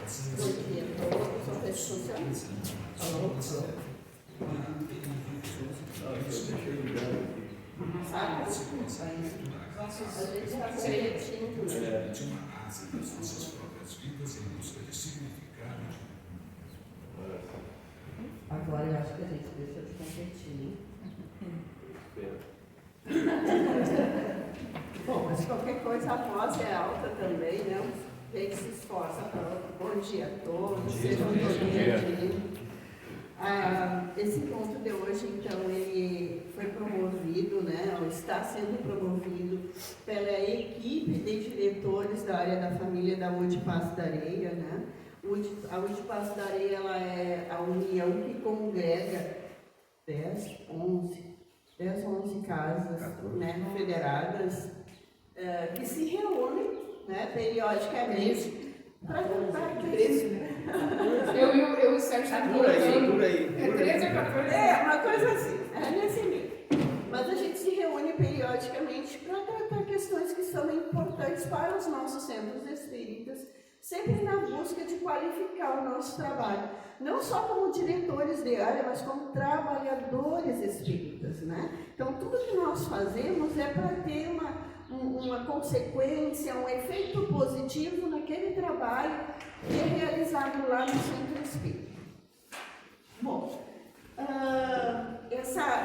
Bom dia a todos, sou rede social. Alô? Sabe? A gente está refletindo. Agora eu acho que a gente deixa de competir. Bom, mas qualquer coisa a voz é alta também, né? A gente se esforça para bom dia a todos, sejam todos bem-vindos. Esse encontro de hoje, então, ele foi promovido, né, ou está sendo promovido pela equipe de diretores da área da família da UD Passo da Areia, né? A UD Passo da Areia, ela é a união que congrega 10, 11 casas, né, federadas, que se reúnem, né, periodicamente para tentar crescer. Eu e o Sérgio aqui. Por aí. É 13 ou 14? É, uma coisa assim, é nesse nível. Mas a gente se reúne periodicamente para tratar questões que são importantes para os nossos centros espíritas, sempre na busca de qualificar o nosso trabalho. Não só como diretores de área, mas como trabalhadores espíritas, né? Então, tudo que nós fazemos é para ter uma consequência, um efeito positivo naquele trabalho que é realizado lá no centro espírita. Bom, essa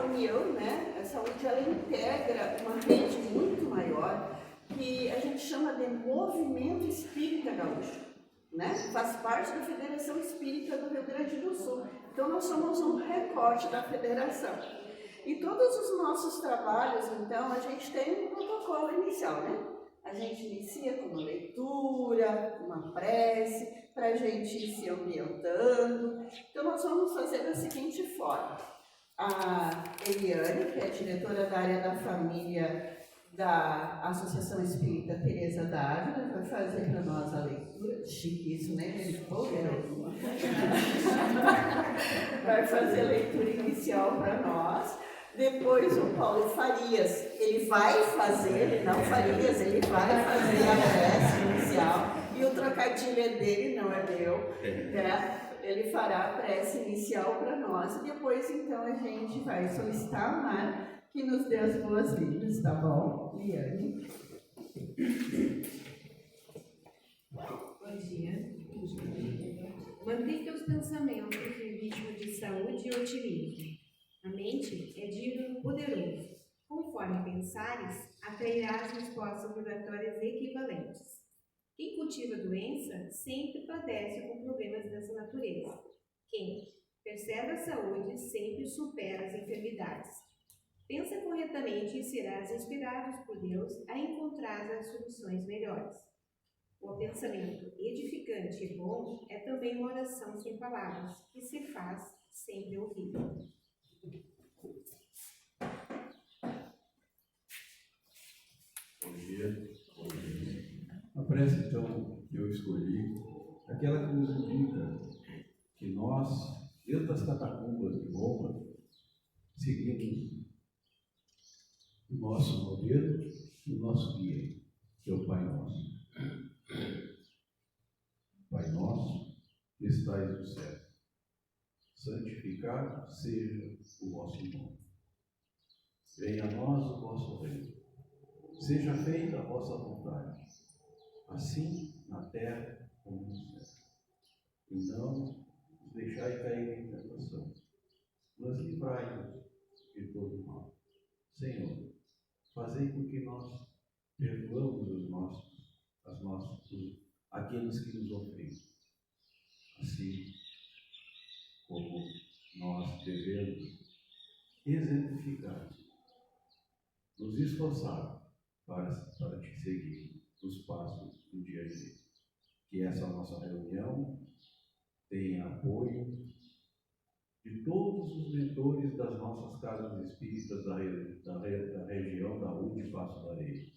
união, né, essa UD, ela integra uma rede muito maior que a gente chama de Movimento Espírita Gaúcho, né? Faz parte da Federação Espírita do Rio Grande do Sul. Então, nós somos um recorte da federação. E todos os nossos trabalhos, então, a gente tem um protocolo inicial, né? A gente inicia com uma leitura, uma prece, para a gente ir se ambientando. Então, nós vamos fazer da seguinte forma. A Eliane, que é diretora da área da família da Associação Espírita Teresa d'Ávila, vai fazer para nós a leitura. Chique isso, né? Vai fazer a leitura inicial para nós. Depois o Paulo Farias, ele vai fazer a prece inicial, e o trocadilho é dele, não é meu, né? Ele fará a prece inicial para nós, e depois então a gente vai solicitar a Mar que nos dê as boas-vindas, tá bom? Liane. Bom dia. Mantenha os pensamentos em ritmo de saúde e otimismo. A mente é digno poderoso. Conforme pensares, atrairás respostas vibratórias equivalentes. Quem cultiva doença sempre padece com problemas dessa natureza. Quem percebe a saúde sempre supera as enfermidades. Pensa corretamente e serás inspirado por Deus a encontrar as soluções melhores. O pensamento edificante e bom é também uma oração sem palavras, que se faz sempre ouvida. Bom dia. A prece, então, que eu escolhi, é aquela que nos indica que nós, dentro das catacumbas de Roma, seguimos o nosso modelo e o nosso guia, que é o Pai Nosso. Pai Nosso, que estais no céu, santificado seja o vosso nome. Venha a nós o vosso reino. Seja feita a vossa vontade, assim na terra como no céu. E não nos deixai cair em tentação, mas livrai-nos de todo mal. Senhor, fazei com que nós perdoamos aqueles que nos ofendem, assim como nós devemos exemplificar, nos esforçar para te seguir nos passos do dia a dia. Que essa nossa reunião tenha apoio de todos os mentores das nossas casas espíritas da região da UD Passo da Areia,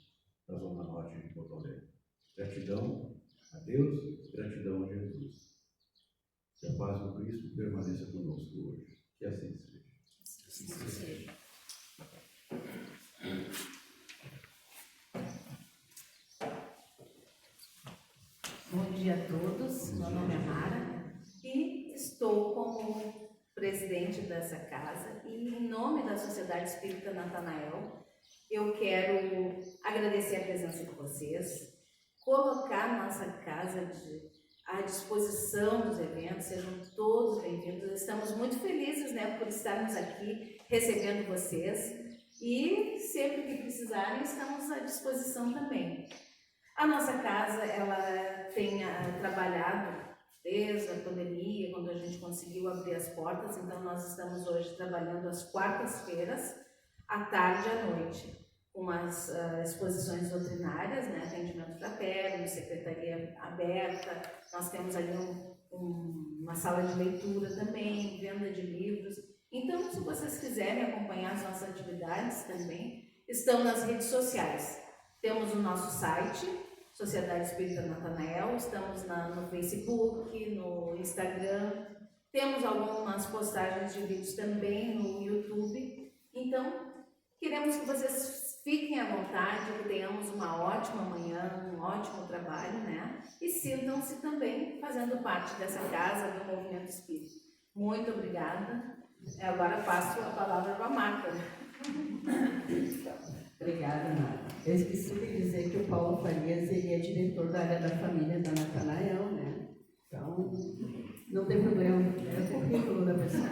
da Zona Norte de Porto Alegre. Gratidão a Deus, gratidão a Jesus. Que a paz do Cristo permaneça conosco hoje. Que assim seja. Assim seja. Bom dia dia a todos, meu nome é Mara e estou como presidente dessa casa e em nome da Sociedade Espírita Natanael eu quero agradecer a presença de vocês, colocar nossa casa à disposição dos eventos, sejam todos bem-vindos, estamos muito felizes, né, por estarmos aqui recebendo vocês e sempre que precisarem estamos à disposição também. A nossa casa, ela tem trabalhado desde a pandemia, quando a gente conseguiu abrir as portas, então nós estamos hoje trabalhando às quartas-feiras, à tarde e à noite, com as exposições doutrinárias, né, atendimento fraterno, secretaria aberta, nós temos ali uma sala de leitura também, venda de livros. Então, se vocês quiserem acompanhar as nossas atividades também, estão nas redes sociais. Temos o nosso site, Sociedade Espírita Natanael, estamos no Facebook, no Instagram, temos algumas postagens de vídeos também no YouTube. Então, queremos que vocês fiquem à vontade, que tenhamos uma ótima manhã, um ótimo trabalho, né? E sintam-se também fazendo parte dessa casa do Movimento Espírita. Muito obrigada. Agora passo a palavra para a Marta. Obrigada, Mara. Eu esqueci de dizer que o Paulo Farias ele é diretor da área da família da Natanael, né? Então, não tem problema, é o currículo da pessoa.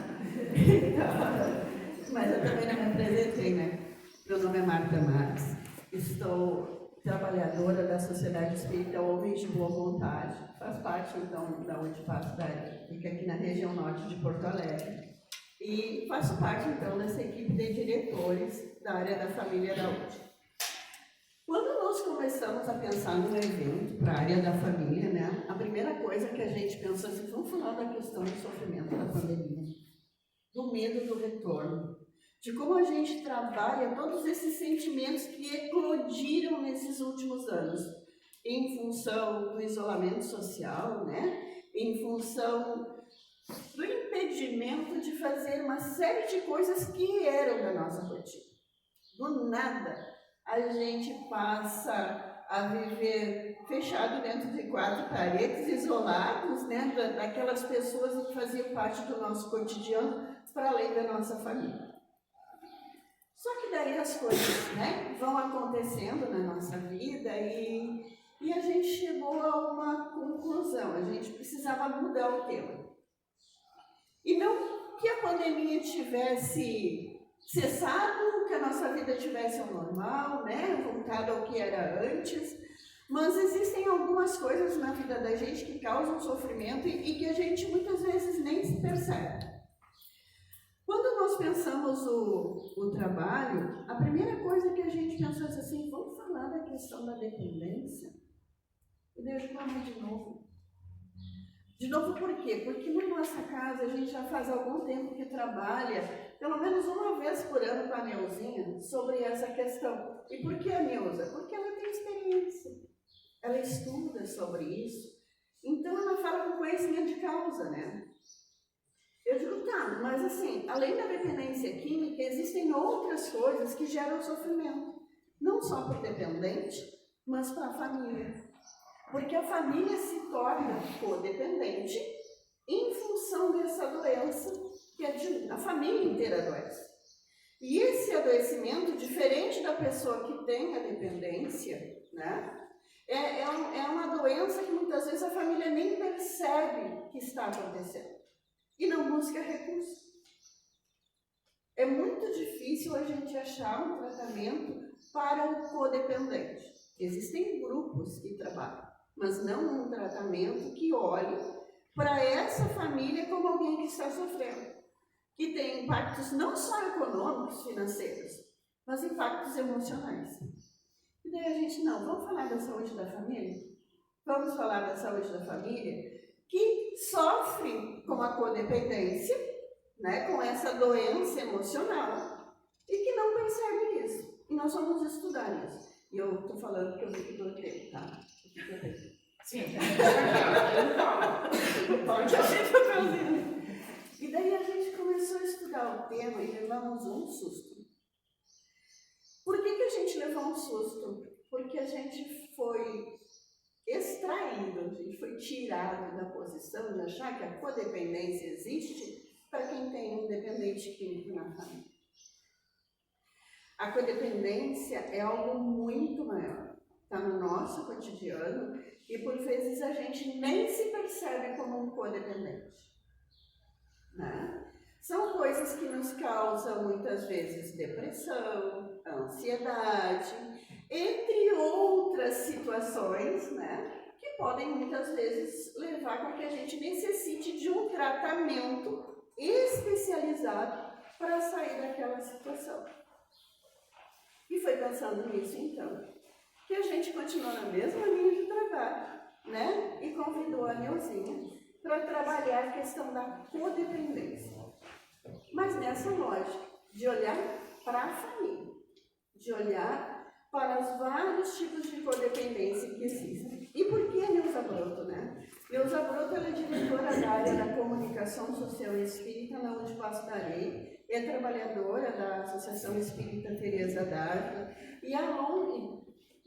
Mas eu também não me apresentei, né? Meu nome é Marta Marques, estou trabalhadora da Sociedade Espírita Homens de Boa Vontade, faz parte, então, da onde faço da área, fica aqui na região norte de Porto Alegre. E faço parte, então, dessa equipe de diretores da área da família da UD. Quando nós começamos a pensar num evento para a área da família, né, a primeira coisa que a gente pensou assim, vamos falar da questão do sofrimento da pandemia, do medo do retorno, de como a gente trabalha todos esses sentimentos que eclodiram nesses últimos anos, em função do isolamento social, né, em função do impedimento de fazer uma série de coisas que eram da nossa rotina. Do nada, a gente passa a viver fechado dentro de 4 paredes, isolados, né, daquelas pessoas que faziam parte do nosso cotidiano, para além da nossa família. Só que daí as coisas, né, vão acontecendo na nossa vida e a gente chegou a uma conclusão, a gente precisava mudar o tema. E não que a pandemia tivesse cessado, que a nossa vida tivesse ao normal, né, voltado ao que era antes, mas existem algumas coisas na vida da gente que causam sofrimento e que a gente muitas vezes nem se percebe. Quando nós pensamos o trabalho, a primeira coisa que a gente pensou é assim, vamos falar da questão da dependência? E daí eu reclamei de novo. De novo por quê? Porque na nossa casa a gente já faz algum tempo que trabalha, pelo menos uma vez por ano com a Neuzinha, sobre essa questão. E por que a Neuza? Porque ela tem experiência, ela estuda sobre isso, então ela fala com conhecimento de causa, né? Eu digo, tá, mas assim, além da dependência química, existem outras coisas que geram sofrimento, não só para o dependente, mas para a família. Porque a família se torna codependente em função dessa doença, que a família inteira adoece. E esse adoecimento, diferente da pessoa que tem a dependência, né, é uma doença que muitas vezes a família nem percebe que está acontecendo e não busca recurso. É muito difícil a gente achar um tratamento para o codependente. Existem grupos que trabalham, mas não um tratamento que olhe para essa família como alguém que está sofrendo, que tem impactos não só econômicos, financeiros, mas impactos emocionais. E daí a gente, não, vamos falar da saúde da família? Vamos falar da saúde da família que sofre com a codependência, né, com essa doença emocional, e que não percebe isso. E nós vamos estudar isso. E eu estou falando porque eu vi que dou tempo, tá? Sim, Pode ser papelzinho. E daí a gente começou a estudar o tema e levamos um susto. Por que a gente levou um susto? Porque a gente foi extraído, a gente foi tirado da posição de achar que a codependência existe para quem tem um dependente químico na família. A codependência é algo muito maior, está no nosso cotidiano e por vezes a gente nem se percebe como um codependente, né? São coisas que nos causam muitas vezes depressão, ansiedade, entre outras situações, né, que podem muitas vezes levar a que a gente necessite de um tratamento especializado para sair daquela situação. E foi pensando nisso, então, que a gente continuou na mesma linha de trabalho, né, e convidou a Neuzinha para trabalhar a questão da codependência. Mas nessa lógica de olhar para a família, de olhar para os vários tipos de codependência que existem. E por que a Neuza Broto, né? Neuza Broto ela é diretora da área da comunicação social e espírita na UNE Passo da Areia, é trabalhadora da Associação Espírita Teresa d'Ávila e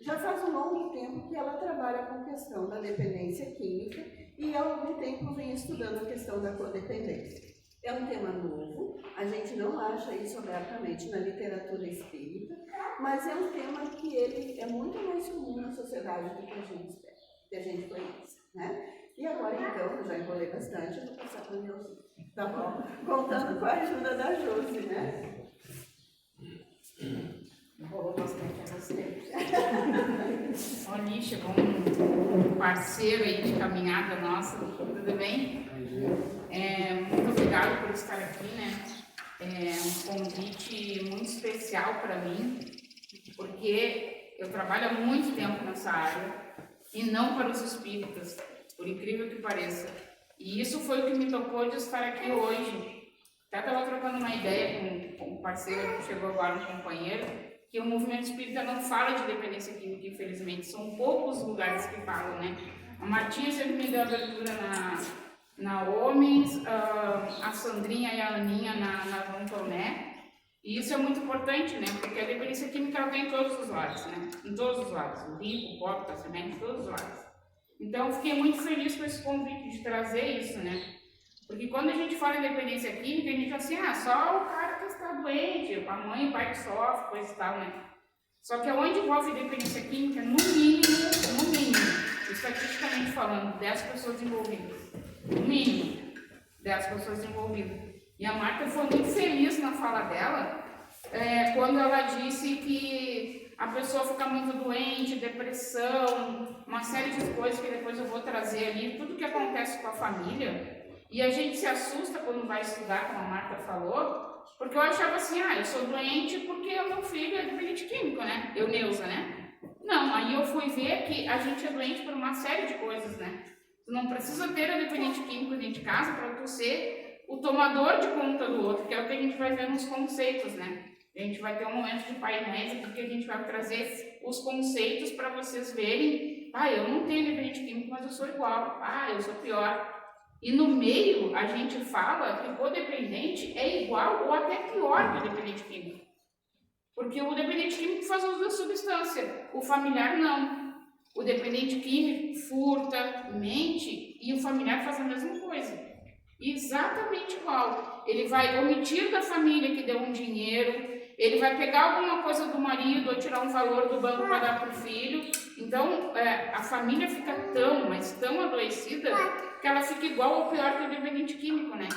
já faz um longo tempo que ela trabalha com a questão da dependência química e há algum tempo vem estudando a questão da codependência. É um tema novo, a gente não acha isso abertamente na literatura espírita, mas é um tema que ele é muito mais comum na sociedade do que a gente espera, que a gente conhece, né? E agora então, eu já enrolei bastante, eu vou passar para o Neuzinho, tá bom? Contando com a ajuda da Josi, né? Enrolou bastante a você. Olha, chegou um parceiro aí de caminhada nossa, tudo bem? Muito obrigada por estar aqui, né? É um convite muito especial para mim, porque eu trabalho há muito tempo nessa área e não para os espíritas, por incrível que pareça. E isso foi o que me tocou de estar aqui hoje. Até estava trocando uma ideia com um parceiro que chegou agora, um companheiro, que o movimento espírita não fala de dependência química, infelizmente. São poucos lugares que falam, né? A Martinha sempre me deu abertura na Homens, a Sandrinha e a Aninha na Vão Tomé. E isso é muito importante, né? Porque a dependência química ela tem em todos os lados, né? Em todos os lados. O rico, o pobre, o semente, em todos os lados. Então, eu fiquei muito feliz com esse convite de trazer isso, né? Porque quando a gente fala em dependência química, a gente fala assim, só o cara que está doente, a mãe e o pai que sofrem, coisa e tal, né? Só que onde envolve dependência química, no mínimo, estatisticamente falando, 10 pessoas envolvidas. No mínimo, 10 pessoas envolvidas. E a Marta foi muito feliz na fala dela, quando ela disse que a pessoa fica muito doente, depressão, uma série de coisas que depois eu vou trazer ali, tudo que acontece com a família. E a gente se assusta quando vai estudar, como a Marta falou, porque eu achava assim, eu sou doente porque o meu filho é dependente químico, né? Eu, Neuza, né? Não, aí eu fui ver que a gente é doente por uma série de coisas, né? Tu não precisa ter a dependente químico dentro de casa para tu ser o tomador de conta do outro, que é o que a gente vai ver nos conceitos, né? A gente vai ter um momento de painéis aqui que a gente vai trazer os conceitos para vocês verem, eu não tenho dependente químico, mas eu sou igual, eu sou pior. E no meio a gente fala que o codependente é igual ou até pior que o dependente químico. Porque o dependente químico faz uso da substância, o familiar não. O dependente químico furta, mente e o familiar faz a mesma coisa. Exatamente igual. Ele vai omitir da família que deu um dinheiro, ele vai pegar alguma coisa do marido ou tirar um valor do banco para dar para o filho. Então, a família fica tão adoecida que ela fica igual ou pior que o dependente químico, né?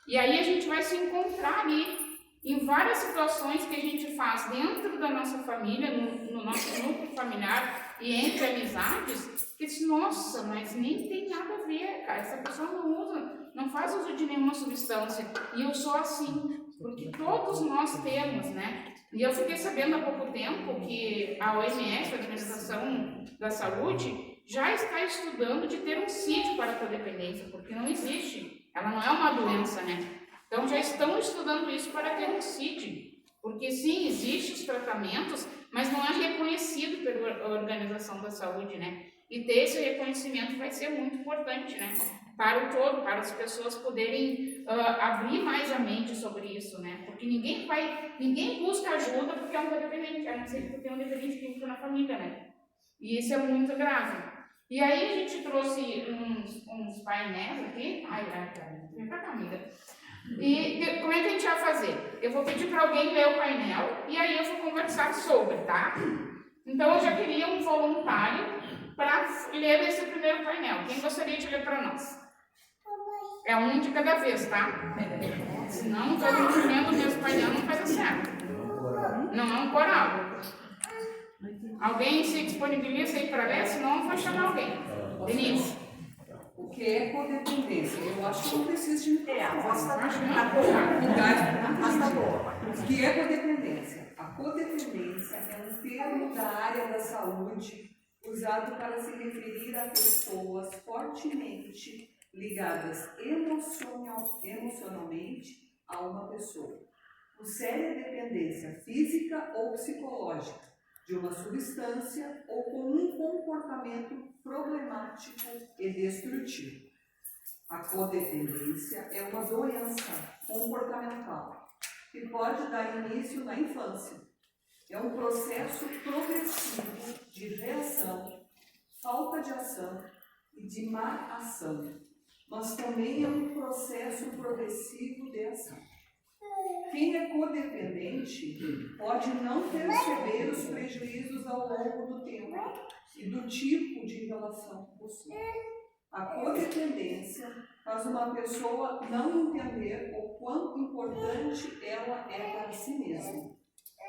E aí a gente vai se encontrar ali em várias situações que a gente faz dentro da nossa família, no nosso núcleo familiar e entre amizades, que diz, nossa, mas nem tem nada a ver, cara, essa pessoa não faz uso de nenhuma substância, e eu sou assim, porque todos nós temos, né? E eu fiquei sabendo há pouco tempo que a OMS, a Organização da Saúde, já está estudando de ter um CID para a codependência, porque não existe, ela não é uma doença, né? Então já estão estudando isso para ter um CID, porque sim, existem os tratamentos, mas não é reconhecido pela Organização da Saúde, né? E ter esse reconhecimento vai ser muito importante, né? Para o todo, para as pessoas poderem abrir mais a mente sobre isso, né? Porque ninguém busca ajuda porque é um codependente, a não ser que tem um dependente químico na família, né? E isso é muito grave. E aí a gente trouxe uns painéis aqui. Vem pra cá, amiga. E como é que a gente vai fazer? Eu vou pedir para alguém ler o painel e aí eu vou conversar sobre, tá? Então eu já queria um voluntário para ler esse primeiro painel. Quem gostaria de ler para nós? É um de cada vez, tá? Senão todo mundo lendo o mesmo painel não vai dar certo. Não é um coral. Alguém se disponibiliza aí para ler? Senão eu vou chamar alguém. Denise. O que é codependência? Eu acho que não preciso de microfone. O que é codependência? A codependência é um termo da área da saúde usado para se referir a pessoas fortemente ligadas emocionalmente a uma pessoa. O séria dependência física ou psicológica de uma substância ou com um comportamento problemático e destrutivo. A codependência é uma doença comportamental que pode dar início na infância. É um processo progressivo de reação, falta de ação e de má ação, mas também é um processo progressivo de ação. Quem é codependente pode não perceber os prejuízos ao longo do tempo e do tipo de relação que possui. A codependência faz uma pessoa não entender o quão importante ela é para si mesma.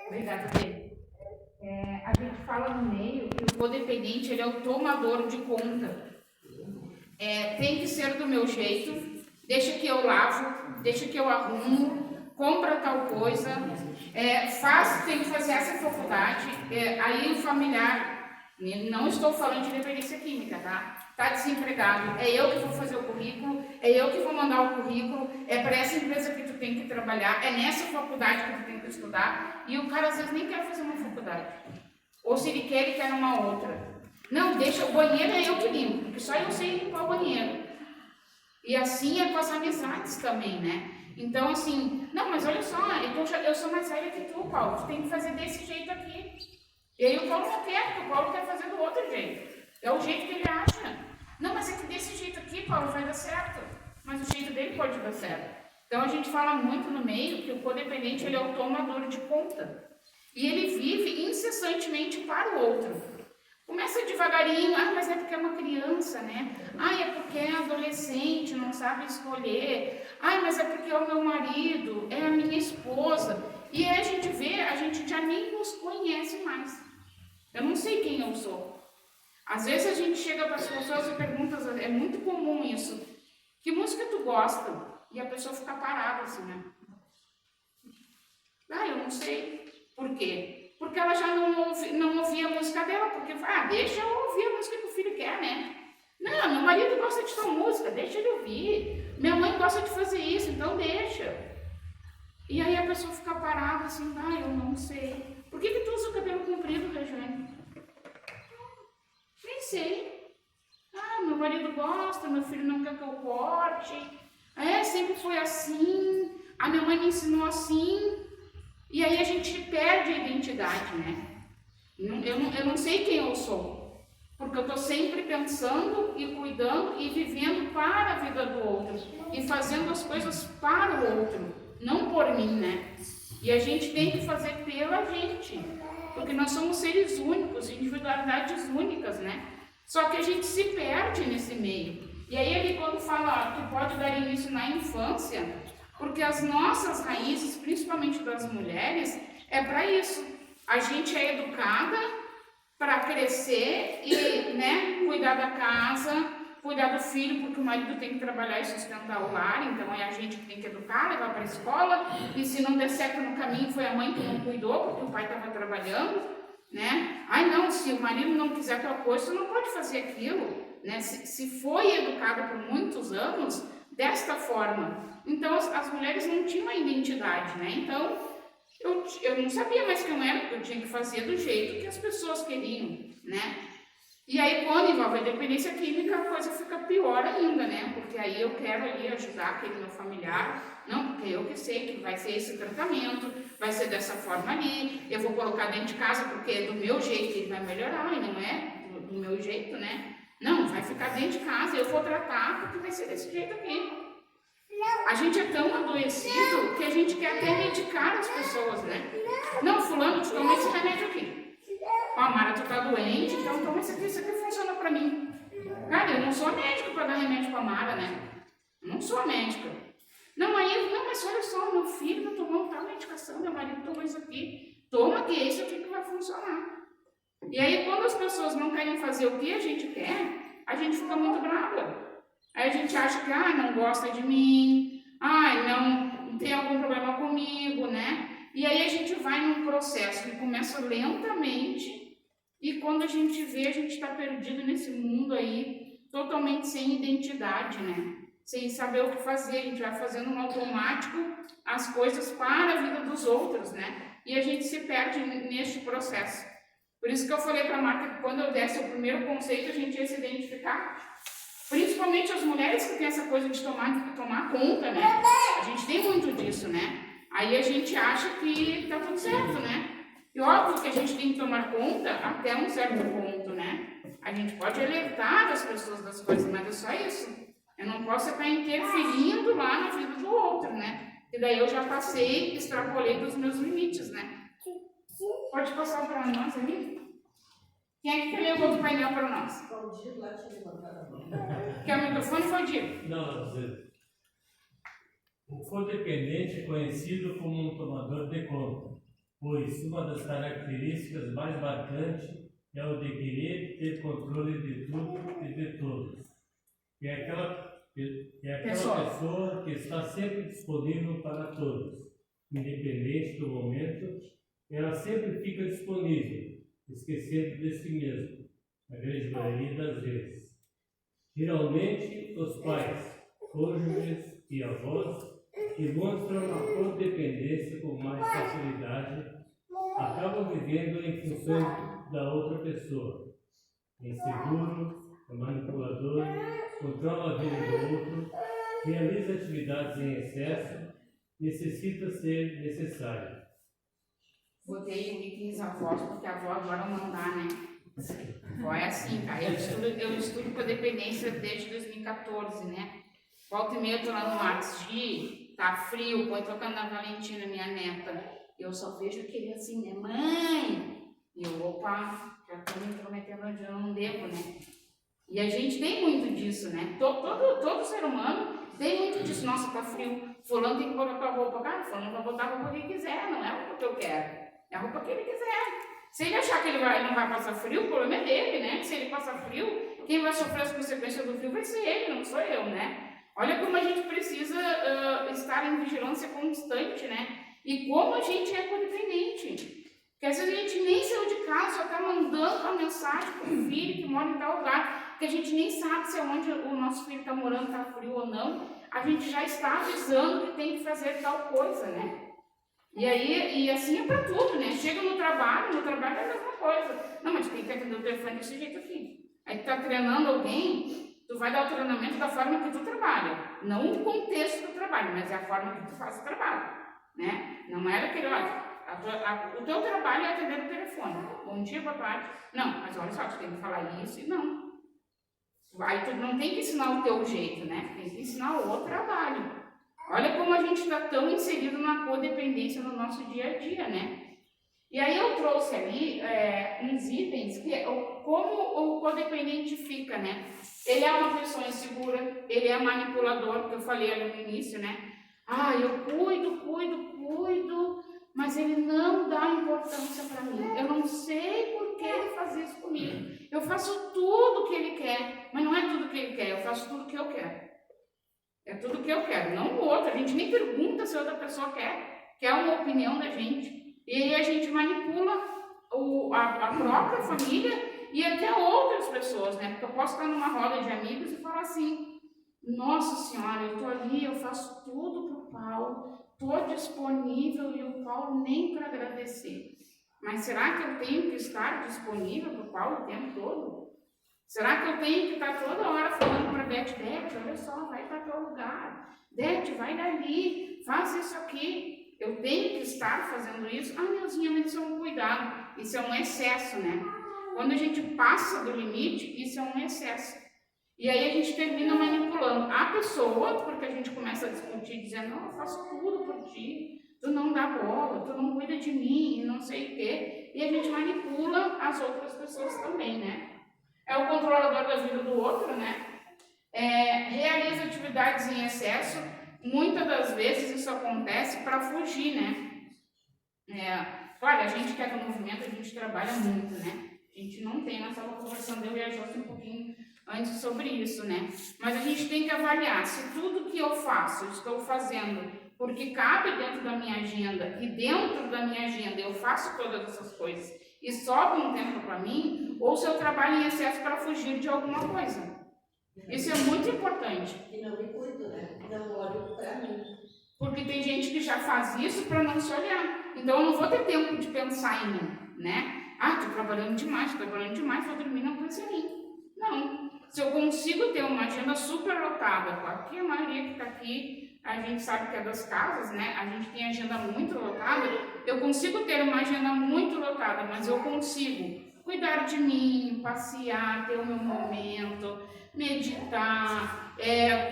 Obrigada, Bê. A gente fala no meio que o codependente ele é o tomador de conta. Tem que ser do meu jeito, deixa que eu lavo, deixa que eu arrumo, compra tal coisa, tem que fazer essa faculdade, aí o familiar, não estou falando de dependência química, tá? Está desempregado, é eu que vou fazer o currículo, é eu que vou mandar o currículo, é para essa empresa que tu tem que trabalhar, é nessa faculdade que tu tem que estudar, e o cara às vezes nem quer fazer uma faculdade, ou se ele quer uma outra. Não, deixa, o banheiro é eu que limpo, porque só eu sei limpar o banheiro. E assim é com as amizades também, né? Então, assim, não, mas olha só, eu sou mais velha que tu, Paulo, tu tem que fazer desse jeito aqui. E aí o Paulo não quer, porque o Paulo quer fazer do outro jeito. É o jeito que ele acha. Não, mas é que desse jeito aqui, Paulo, vai dar certo. Mas o jeito dele pode dar certo. Então, a gente fala muito no meio que o codependente, ele é o tomador de conta. E ele vive incessantemente para o outro. Começa devagarinho, mas é porque é uma criança, né? É porque é adolescente, não sabe escolher. Mas é porque é o meu marido, é a minha esposa. E aí a gente vê, a gente já nem nos conhece mais. Eu não sei quem eu sou. Às vezes a gente chega para as pessoas e pergunta, é muito comum isso. Que música tu gosta? E a pessoa fica parada assim, né? Eu não sei. Por quê? Porque ela já não ouvia a música dela, porque, deixa eu ouvir a música que o filho quer, né? Não, meu marido gosta de tal música, deixa ele ouvir. Minha mãe gosta de fazer isso, então deixa. E aí a pessoa fica parada assim, eu não sei. Por que tu usa o cabelo comprido, Regiane? Nem sei. Meu marido gosta, meu filho não quer que eu corte. Sempre foi assim. A minha mãe me ensinou assim. E aí a gente perde a identidade, né? Eu não sei quem eu sou, porque eu estou sempre pensando e cuidando e vivendo para a vida do outro e fazendo as coisas para o outro, não por mim, né? E a gente tem que fazer pela gente, porque nós somos seres únicos, individualidades únicas, né? Só que a gente se perde nesse meio. E aí ele quando fala que pode dar início na infância, porque as nossas raízes, principalmente das mulheres, é para isso. A gente é educada para crescer e, cuidar da casa, cuidar do filho, porque o marido tem que trabalhar e sustentar o lar, então é a gente que tem que educar, levar para a escola, e se não der certo no caminho, foi a mãe que não cuidou, porque o pai estava trabalhando, né? Não, se o marido não quiser aquela coisa, você não pode fazer aquilo, né? Se foi educada por muitos anos desta forma. Então, as mulheres não tinham a identidade, né? Então, eu não sabia mais quem eu era, porque eu tinha que fazer do jeito que as pessoas queriam, né? E aí, quando envolve a dependência química, a coisa fica pior ainda, né? Porque aí eu quero ali ajudar aquele meu familiar, não, porque eu que sei que vai ser esse tratamento, vai ser dessa forma ali, eu vou colocar dentro de casa porque é do meu jeito que ele vai melhorar, e não é do meu jeito, né? Não, vai ficar dentro de casa, eu vou tratar porque vai ser desse jeito aqui. A gente é tão adoecido que a gente quer até medicar as pessoas, né? Não, fulano, tu toma esse remédio aqui. Ó, Mara, tu tá doente, então toma esse aqui funciona pra mim. Cara, eu não sou médico pra dar remédio pra Mara, né? Eu não sou médica. Não, mas olha só, meu filho não tomou tal medicação, meu marido tomou isso aqui. Toma que é isso aqui que vai funcionar. E aí, quando as pessoas não querem fazer o que a gente quer, a gente fica muito brava. Aí a gente acha que, não gosta de mim, não tem algum problema comigo, né? E aí a gente vai num processo que começa lentamente e quando a gente vê, a gente está perdido nesse mundo aí, totalmente sem identidade, né? Sem saber o que fazer, a gente vai fazendo no automático as coisas para a vida dos outros, né? E a gente se perde neste processo. Por isso que eu falei para a Marta que quando eu desse o primeiro conceito, a gente ia se identificar. Principalmente as mulheres que têm essa coisa de tomar conta, né? A gente tem muito disso, né? Aí a gente acha que tá tudo certo, né? E óbvio que a gente tem que tomar conta até um certo ponto, né? A gente pode alertar as pessoas das coisas, mas é só isso. Eu não posso estar interferindo lá na vida do outro, né? E daí eu já passei, extrapolei dos meus limites, né? Pode passar para nós ali? Quem é que levou outro painel para nós? Valdir lá tinha levantado a mão. Quer o microfone, Valdir? Não, o codependente é conhecido como um tomador de conta, pois uma das características mais marcantes é o de querer ter controle de tudo e de todos. É aquela pessoa que está sempre disponível para todos, independente do momento, ela sempre fica disponível, esquecendo de si mesmo, a grande maioria das vezes. Geralmente, os pais, cônjuges e avós demonstram a codependência com mais facilidade, acabam vivendo em função da outra pessoa. Inseguro, manipulador, controla a vida do outro, realiza atividades em excesso, necessita ser necessário. Botei o item avós, porque a avó agora não dá, né? Avó é assim, cara. Eu estudo codependência desde 2014, né? Volta e meia eu tô lá no WhatsApp, tá frio, põe tocando na Valentina, minha neta. Eu só vejo aquele assim, né? Mãe! E eu, opa, já tô me prometendo onde eu não devo, né? E a gente tem muito disso, né? Todo ser humano tem muito disso. Nossa, tá frio. Fulano tem que botar tua roupa. Cara, fulano vai botar a roupa que ele quiser, não é a roupa que eu quero. É a roupa que ele quiser. Se ele achar que ele não vai passar frio, o problema é dele, né? Se ele passar frio, quem vai sofrer as consequências do frio vai ser ele, não sou eu, né? Olha como a gente precisa estar em vigilância constante, né? E como a gente é codependente. Porque às vezes a gente nem saiu de casa, só está mandando uma mensagem para o filho que mora em tal lugar, que a gente nem sabe se é onde o nosso filho está morando, está frio ou não. A gente já está avisando que tem que fazer tal coisa, né? E assim é para tudo, né? Chega no trabalho é a mesma coisa. Não, mas tem que atender o telefone desse jeito aqui. Aí tu está treinando alguém, tu vai dar o treinamento da forma que tu trabalha. Não o contexto do trabalho, mas é a forma que tu faz o trabalho, né? Não é aquele, olha, o teu trabalho é atender o telefone. Bom dia, boa tarde. Não, mas olha só, tu tem que falar isso e não. Aí tu não tem que ensinar o teu jeito, né? Tem que ensinar o trabalho. Olha como a gente está tão inserido na codependência no nosso dia a dia, né? E aí eu trouxe ali uns itens que como o codependente fica, né? Ele é uma pessoa insegura, ele é manipulador, que eu falei ali no início, né? Eu cuido, mas ele não dá importância para mim. Eu não sei por que ele faz isso comigo. Eu faço tudo o que ele quer, mas não é tudo o que ele quer, eu faço tudo o que eu quero. É tudo o que eu quero, não o outro. A gente nem pergunta se outra pessoa quer uma opinião da gente. E aí a gente manipula a própria família e até outras pessoas, né? Porque eu posso estar numa roda de amigos e falar assim, nossa senhora, eu tô ali, eu faço tudo pro Paulo, tô disponível e o Paulo nem para agradecer. Mas será que eu tenho que estar disponível pro Paulo o tempo todo? Será que eu tenho que estar toda hora falando para a Beth, olha só, vai para tal lugar, Beth, vai dali, faz isso aqui. Eu tenho que estar fazendo isso? Neuzinha, mas isso é um cuidado, isso é um excesso, né? Quando a gente passa do limite, isso é um excesso. E aí a gente termina manipulando a pessoa, porque a gente começa a discutir, dizendo, não, eu faço tudo por ti, tu não dá bola, tu não cuida de mim, não sei o quê. E a gente manipula as outras pessoas também, né? É o controlador da vida do outro, né? Realiza atividades em excesso. Muitas das vezes isso acontece para fugir, né? Claro, a gente que é do movimento, a gente trabalha muito, né? A gente não tem, nós estávamos conversando, eu e a Jossa um pouquinho antes sobre isso, né? Mas a gente tem que avaliar se tudo que eu faço, estou fazendo porque cabe dentro da minha agenda e dentro da minha agenda eu faço todas essas coisas e sobra um tempo para mim, ou se eu trabalho em excesso para fugir de alguma coisa. Isso é muito importante. E não me cuido, né? Não olho para mim. Porque tem gente que já faz isso para não se olhar. Então eu não vou ter tempo de pensar em mim, né? Estou trabalhando demais, vou dormir, não penso em mim. Não. Se eu consigo ter uma agenda super lotada, claro que a maioria que está aqui, a gente sabe que é das casas, né? A gente tem agenda muito lotada. Eu consigo ter uma agenda muito lotada, mas eu consigo cuidar de mim, passear, ter o meu momento, meditar,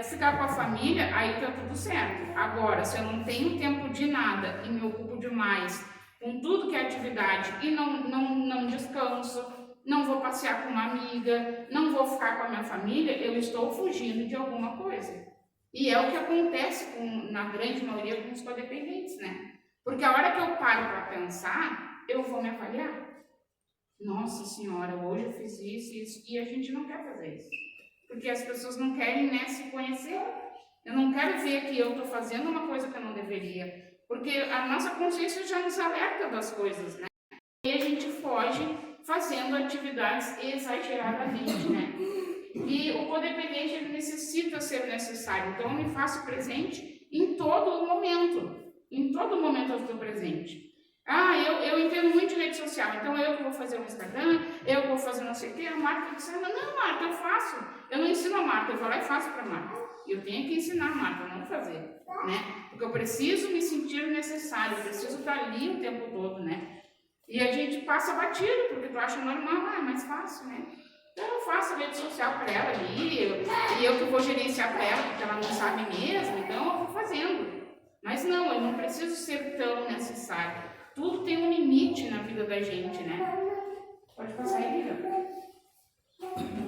ficar com a família, aí tá tudo certo. Agora, se eu não tenho tempo de nada e me ocupo demais com tudo que é atividade e não descanso, não vou passear com uma amiga, não vou ficar com a minha família, eu estou fugindo de alguma coisa. E é o que acontece na grande maioria com os codependentes, né? Porque a hora que eu paro para pensar, eu vou me avaliar. Nossa senhora, hoje eu fiz isso, e a gente não quer fazer isso. Porque as pessoas não querem, né, se conhecer. Eu não quero ver que eu estou fazendo uma coisa que eu não deveria. Porque a nossa consciência já nos alerta das coisas, né? E a gente foge fazendo atividades exageradamente, né? E o codependente, ele necessita ser necessário. Então, eu me faço presente em todo momento. Em todo momento eu estou presente. Eu entendo muito de rede social, então eu que vou fazer o Instagram, eu que vou fazer não sei o quê, a Marta disse, não, Marta, eu faço. Eu não ensino a Marta, eu vou lá e faço para a Marta. E eu tenho que ensinar a Marta a não fazer, né? Porque eu preciso me sentir necessário, eu preciso estar ali o tempo todo, né? E a gente passa batido, porque tu acha normal, é mais fácil, né? Então eu faço rede social para ela ali, e eu que vou gerenciar para ela, porque ela não sabe mesmo, então eu vou fazendo. Mas não, eu não preciso ser tão necessário. Tudo tem um limite na vida da gente, né? Pode passar aí, Lívia.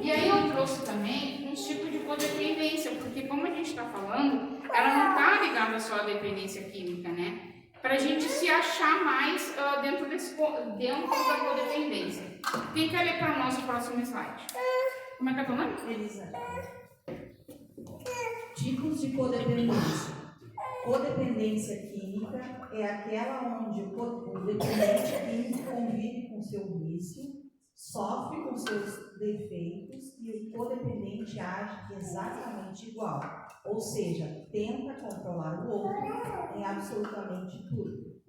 E aí eu trouxe também um tipo de codependência, porque como a gente está falando, ela não está ligada só à dependência química, né? Para a gente se achar mais dentro da codependência. Quem quer ler para nós o próximo slide? Como é que é o nome? Elisa. Tipos de codependência. Codependência química é aquela onde o dependente químico convive com seu vício, sofre com seus defeitos e o codependente age exatamente igual, ou seja, tenta controlar o outro em absolutamente tudo.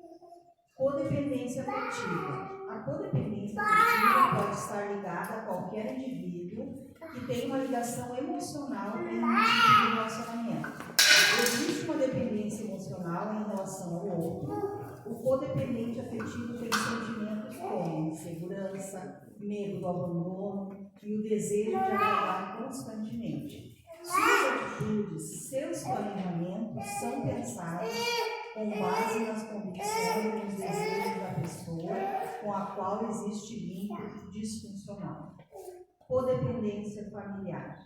Codependência afetiva. A codependência afetiva pode estar ligada a qualquer indivíduo que tem uma ligação emocional em um tipo de relacionamento. Existe uma dependência emocional em relação ao outro. O codependente afetivo tem sentimentos como insegurança, medo do abandono e o desejo de agradar constantemente. Suas atitudes, seus planejamentos são pensados com base nas convicções e nos desejos da pessoa com a qual existe vínculo disfuncional. Codependência familiar.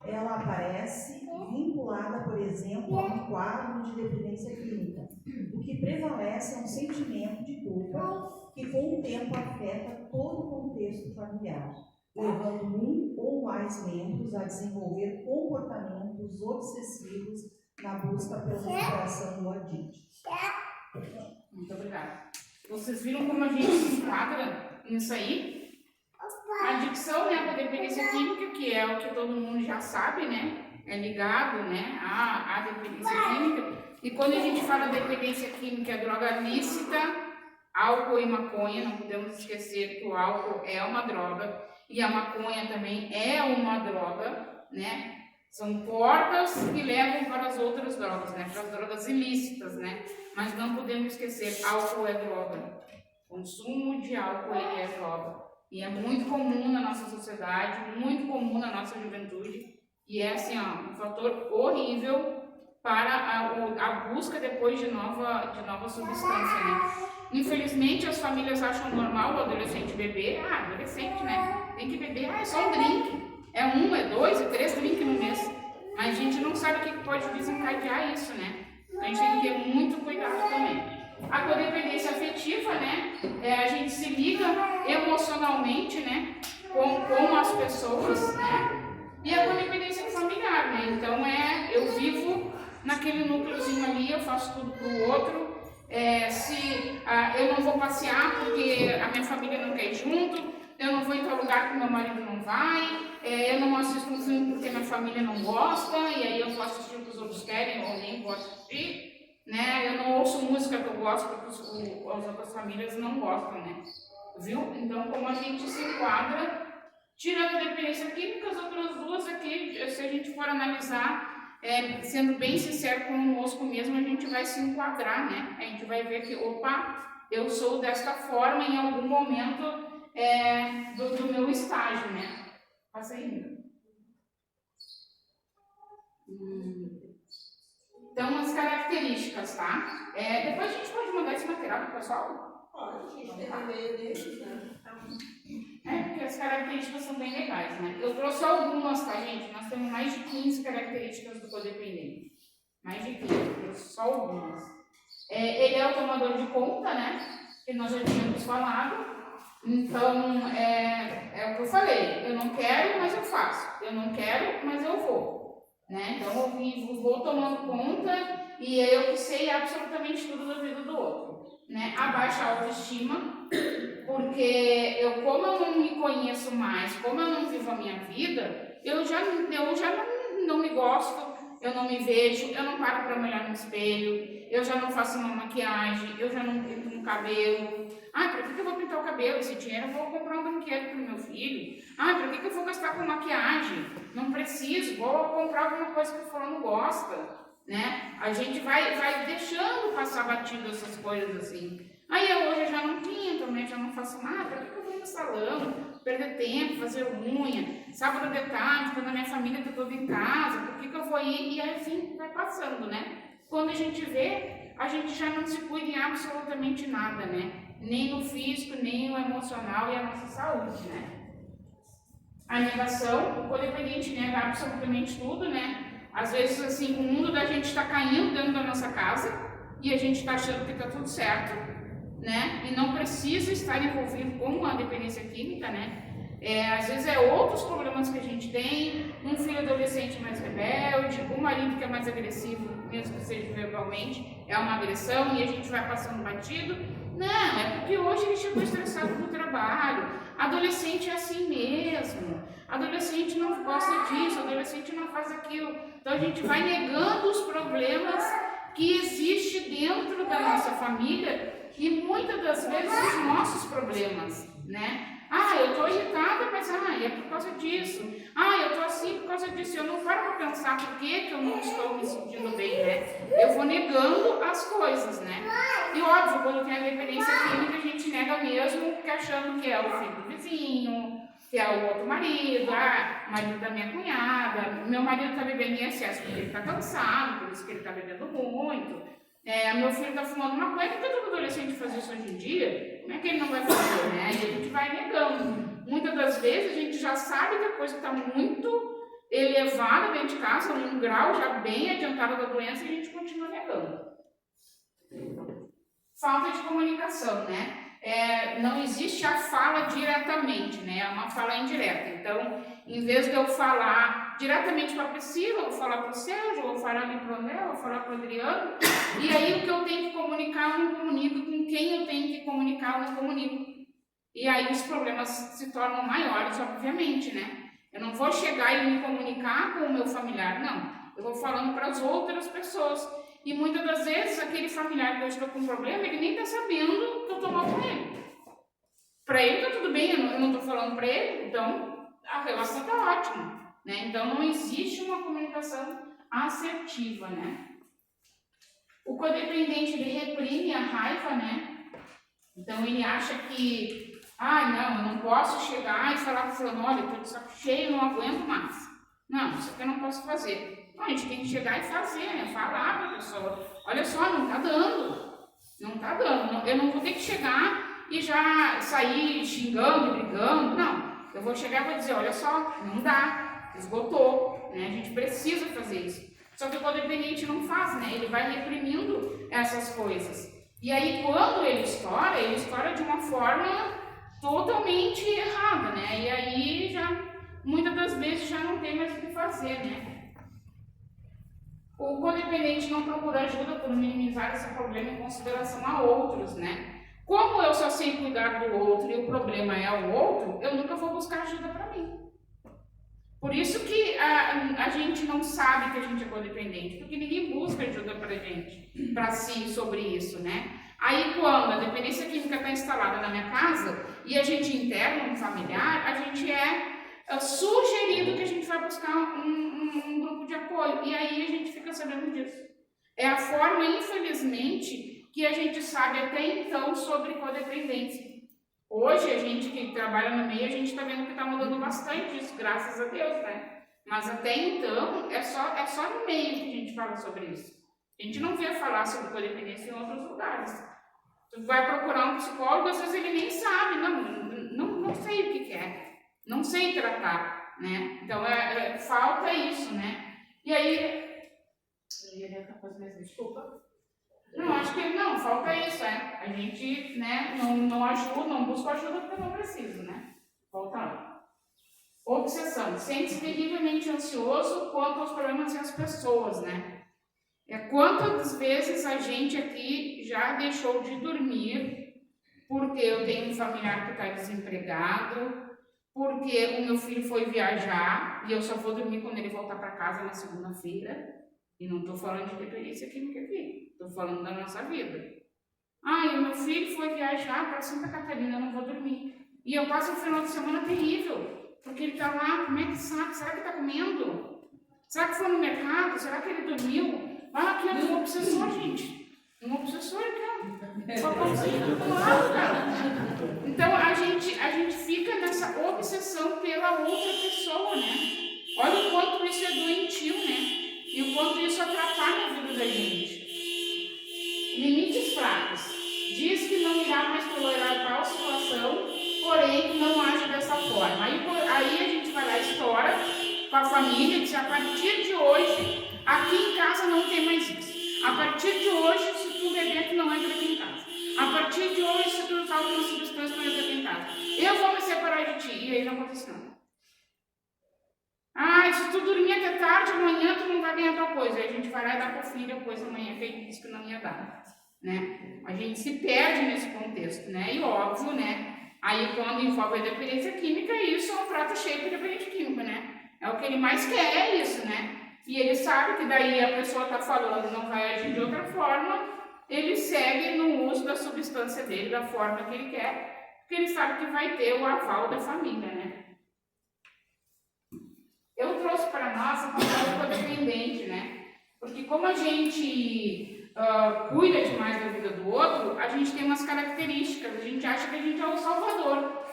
Ela aparece vinculada, por exemplo, a um quadro de dependência química. O que prevalece é um sentimento de culpa que, com o tempo, afeta todo o contexto familiar, levando um ou mais membros a desenvolver comportamentos obsessivos na busca pela recuperação do adicto. Muito obrigada. Vocês viram como a gente se enquadra nisso aí? A adicção, né, a dependência química, que é o que todo mundo já sabe, né, é ligado, né, à dependência química. E quando a gente fala dependência química, é droga lícita, álcool e maconha, não podemos esquecer que o álcool é uma droga e a maconha também é uma droga, né. São portas que levam para as outras drogas, né, para as drogas ilícitas, né. Mas não podemos esquecer, álcool é droga. Consumo de álcool é droga. E é muito comum na nossa sociedade, muito comum na nossa juventude, e é assim, ó, um fator horrível para a busca depois de nova substância, né? Infelizmente, as famílias acham normal o adolescente beber. Ah, adolescente, né? Tem que beber. Ah, é só um drink. É 1, é 2, é 3 drinks no mês. Mas a gente não sabe o que pode desencadear isso, né? Então a gente tem que ter muito cuidado também. A codependência afetiva, né? A gente se liga emocionalmente, né? Com as pessoas, né? E a codependência familiar, né? Então eu vivo naquele núcleozinho ali, eu faço tudo pro outro. Eu não vou passear porque a minha família não quer ir junto, eu não vou em tal lugar que meu marido não vai, eu não assisto um filme porque minha família não gosta, e aí eu vou assistir o que os outros querem ou nem vou assistir, né? Eu não ouço música que eu gosto porque as outras famílias não gostam, né? Viu? Então, como a gente se enquadra, tirando a dependência química, as outras duas aqui, se a gente for analisar, sendo bem sincero conosco mesmo, a gente vai se enquadrar, né? A gente vai ver que, opa, eu sou desta forma em algum momento do meu estágio, né? Passa ainda. Então, as características, tá? Depois a gente pode mandar esse material para o pessoal? Pode, a gente tem e-mail deles, né? Porque as características são bem legais, né? Eu trouxe algumas, tá, gente? Nós temos mais de 15 características do codependente. Mais de 15, eu trouxe só algumas. Ele é o tomador de conta, né? Que nós já tínhamos falado. Então, é o que eu falei. Eu não quero, mas eu faço. Eu não quero, mas eu vou. Né? Então, eu vou tomando conta e eu que sei absolutamente tudo da vida do outro. Né? A baixa autoestima, porque como eu não me conheço mais, como eu não vivo a minha vida, eu já não me gosto, eu não me vejo, eu não paro para me olhar no espelho, eu já não faço uma maquiagem, eu já não pinto um cabelo. Ah, para que eu vou pintar o cabelo? Esse dinheiro eu vou comprar um brinquedo para o meu filho. Ah, para que eu vou gastar com maquiagem? Não preciso, vou comprar alguma coisa que o fulano gosta. Né? A gente vai deixando passar batido essas coisas assim. Aí hoje eu já não pinto, também já não faço nada. Para que eu vou ir no salão, perder tempo, fazer unha, sábado de tarde, quando a minha família está toda em casa, por que eu vou ir? E assim vai passando, né? Quando a gente vê, a gente já não se cuida em absolutamente nada, né? Nem no físico, nem no emocional e a nossa saúde, né? A negação, o codependente nega absolutamente tudo, né? Às vezes, assim, o mundo da gente está caindo dentro da nossa casa e a gente está achando que está tudo certo, né? E não precisa estar envolvido com a dependência química, né? Às vezes outros problemas que a gente tem, um filho adolescente mais rebelde, um marido que é mais agressivo, mesmo que seja verbalmente, é uma agressão e a gente vai passando batido. Não, é porque hoje ele chegou estressado do trabalho. Adolescente é assim mesmo. Adolescente não gosta disso, adolescente não faz aquilo. Então a gente vai negando os problemas que existem dentro da nossa família e muitas das vezes os nossos problemas, né? Ah, eu estou irritada, mas é por causa disso. Ah, eu estou assim por causa disso. Eu não paro para pensar por que eu não estou me sentindo bem, né? Eu vou negando as coisas, né? E óbvio, quando tem a dependência química, a gente nega mesmo, porque achando que é o filho do vizinho, que é o outro marido, o marido da minha cunhada, meu marido está bebendo em excesso porque ele está cansado, por isso que ele está bebendo muito. Meu filho está fumando maconha, porque todo adolescente faz isso hoje em dia, como é que ele não vai fazer, né? E a gente vai negando. Muitas das vezes a gente já sabe que a coisa está muito elevada dentro de casa, num grau já bem adiantado da doença, e a gente continua negando. Falta de comunicação, né? Não existe a fala diretamente, né? É uma fala indireta. Então, em vez de eu falar diretamente para a Priscila, eu vou falar para o Sérgio, eu vou falar ali para o André, eu vou falar para o Adriano, e aí o que eu tenho que comunicar, eu não comunico, com quem eu tenho que comunicar, eu não comunico. E aí os problemas se tornam maiores, obviamente, né? Eu não vou chegar e me comunicar com o meu familiar, não. Eu vou falando para as outras pessoas. E muitas das vezes, aquele familiar que eu estou com problema, ele nem está sabendo que eu estou mal com ele. Para ele está tudo bem, eu não estou falando para ele, então a relação está ótima. Né? Então não existe uma comunicação assertiva. Né? O codependente, ele reprime a raiva, né? Então ele acha que Ah, não, eu não posso chegar e falar para o fulano, olha, eu estou de saco cheio, não aguento mais. Não, isso aqui eu não posso fazer. Não, a gente tem que chegar e fazer, né? Falar para a pessoa, olha só, não está dando. Não está dando. Não, eu não vou ter que chegar e já sair xingando, brigando. Não, eu vou chegar e vou dizer, olha só, não dá, esgotou, né? A gente precisa fazer isso. Só que o codependente não faz, né? Ele vai reprimindo essas coisas. E aí, quando ele estoura de uma forma totalmente errada, né? E aí, muitas das vezes, já não tem mais o que fazer, né? O codependente não procura ajuda por minimizar esse problema em consideração a outros, né? Como eu só sei cuidar do outro e o problema é o outro, eu nunca vou buscar ajuda para mim. Por isso que a gente não sabe que a gente é codependente, porque ninguém busca ajuda para si sobre isso, né? Aí quando a dependência química está instalada na minha casa e a gente interna um familiar, a gente é sugerido que a gente vai buscar um grupo de apoio, e aí a gente fica sabendo disso. É a forma, infelizmente, que a gente sabe até então sobre codependência. Hoje, a gente que trabalha no meio, a gente está vendo que está mudando bastante isso, graças a Deus, né? Mas até então, é só no meio que a gente fala sobre isso. A gente não vê falar sobre codependência em outros lugares. Tu vai procurar um psicólogo, às vezes ele nem sabe, não sei o que é, não sei tratar, né? Então, falta isso, né? E aí, eu ia ler outra coisa mesmo, desculpa. Não, acho que não, falta isso, a gente, né, não ajuda, não busca ajuda porque não precisa, né? Falta lá. Obsessão. Sente-se terrivelmente ansioso quanto aos problemas e às pessoas, né? Quantas vezes a gente aqui já deixou de dormir porque eu tenho um familiar que está desempregado, porque o meu filho foi viajar e eu só vou dormir quando ele voltar para casa na segunda-feira. E não estou falando de dependência química aqui, estou falando da nossa vida. Ah, e o meu filho foi viajar para Santa Catarina, eu não vou dormir. E eu passo um final de semana terrível, porque ele está lá, como é que sabe? Será que está comendo? Será que foi no mercado? Será que ele dormiu? Ah, aqui é um obsessor, gente. Um obsessor aqui, ó. Papãozinho do lado, cara. Então, a gente fica nessa obsessão pela outra pessoa, né? Olha o quanto isso é doentio, né? E o quanto isso atrapalha a vida da gente. Limites fracos. Diz que não irá mais tolerar tal situação, porém que não age dessa forma. Aí a gente vai lá e estoura com a família e diz, a partir de hoje, aqui em casa não tem mais isso. A partir de hoje, se tu beber, tu não entra aqui em casa. A partir de hoje, se tu usar uma substância, tu não entra aqui em casa. Eu vou me separar de ti. E aí não acontece nada. Ah, se tu dormir até tarde, amanhã tu não vai ganhar tal coisa. Aí a gente vai lá e dá pro filho a coisa amanhã que ele disse que não ia dar, né? A gente se perde nesse contexto, né? E óbvio, né? Aí quando envolve a dependência química, isso é um prato cheio de dependente químico, né? É o que ele mais quer, é isso, né? E ele sabe que daí a pessoa tá falando, não vai agir de outra forma, ele segue no uso da substância dele, da forma que ele quer, porque ele sabe que vai ter o aval da família, né? Eu trouxe para nós a palavra codependente, né? Porque como a gente cuida demais da vida do outro, a gente tem umas características, a gente acha que a gente é o salvador.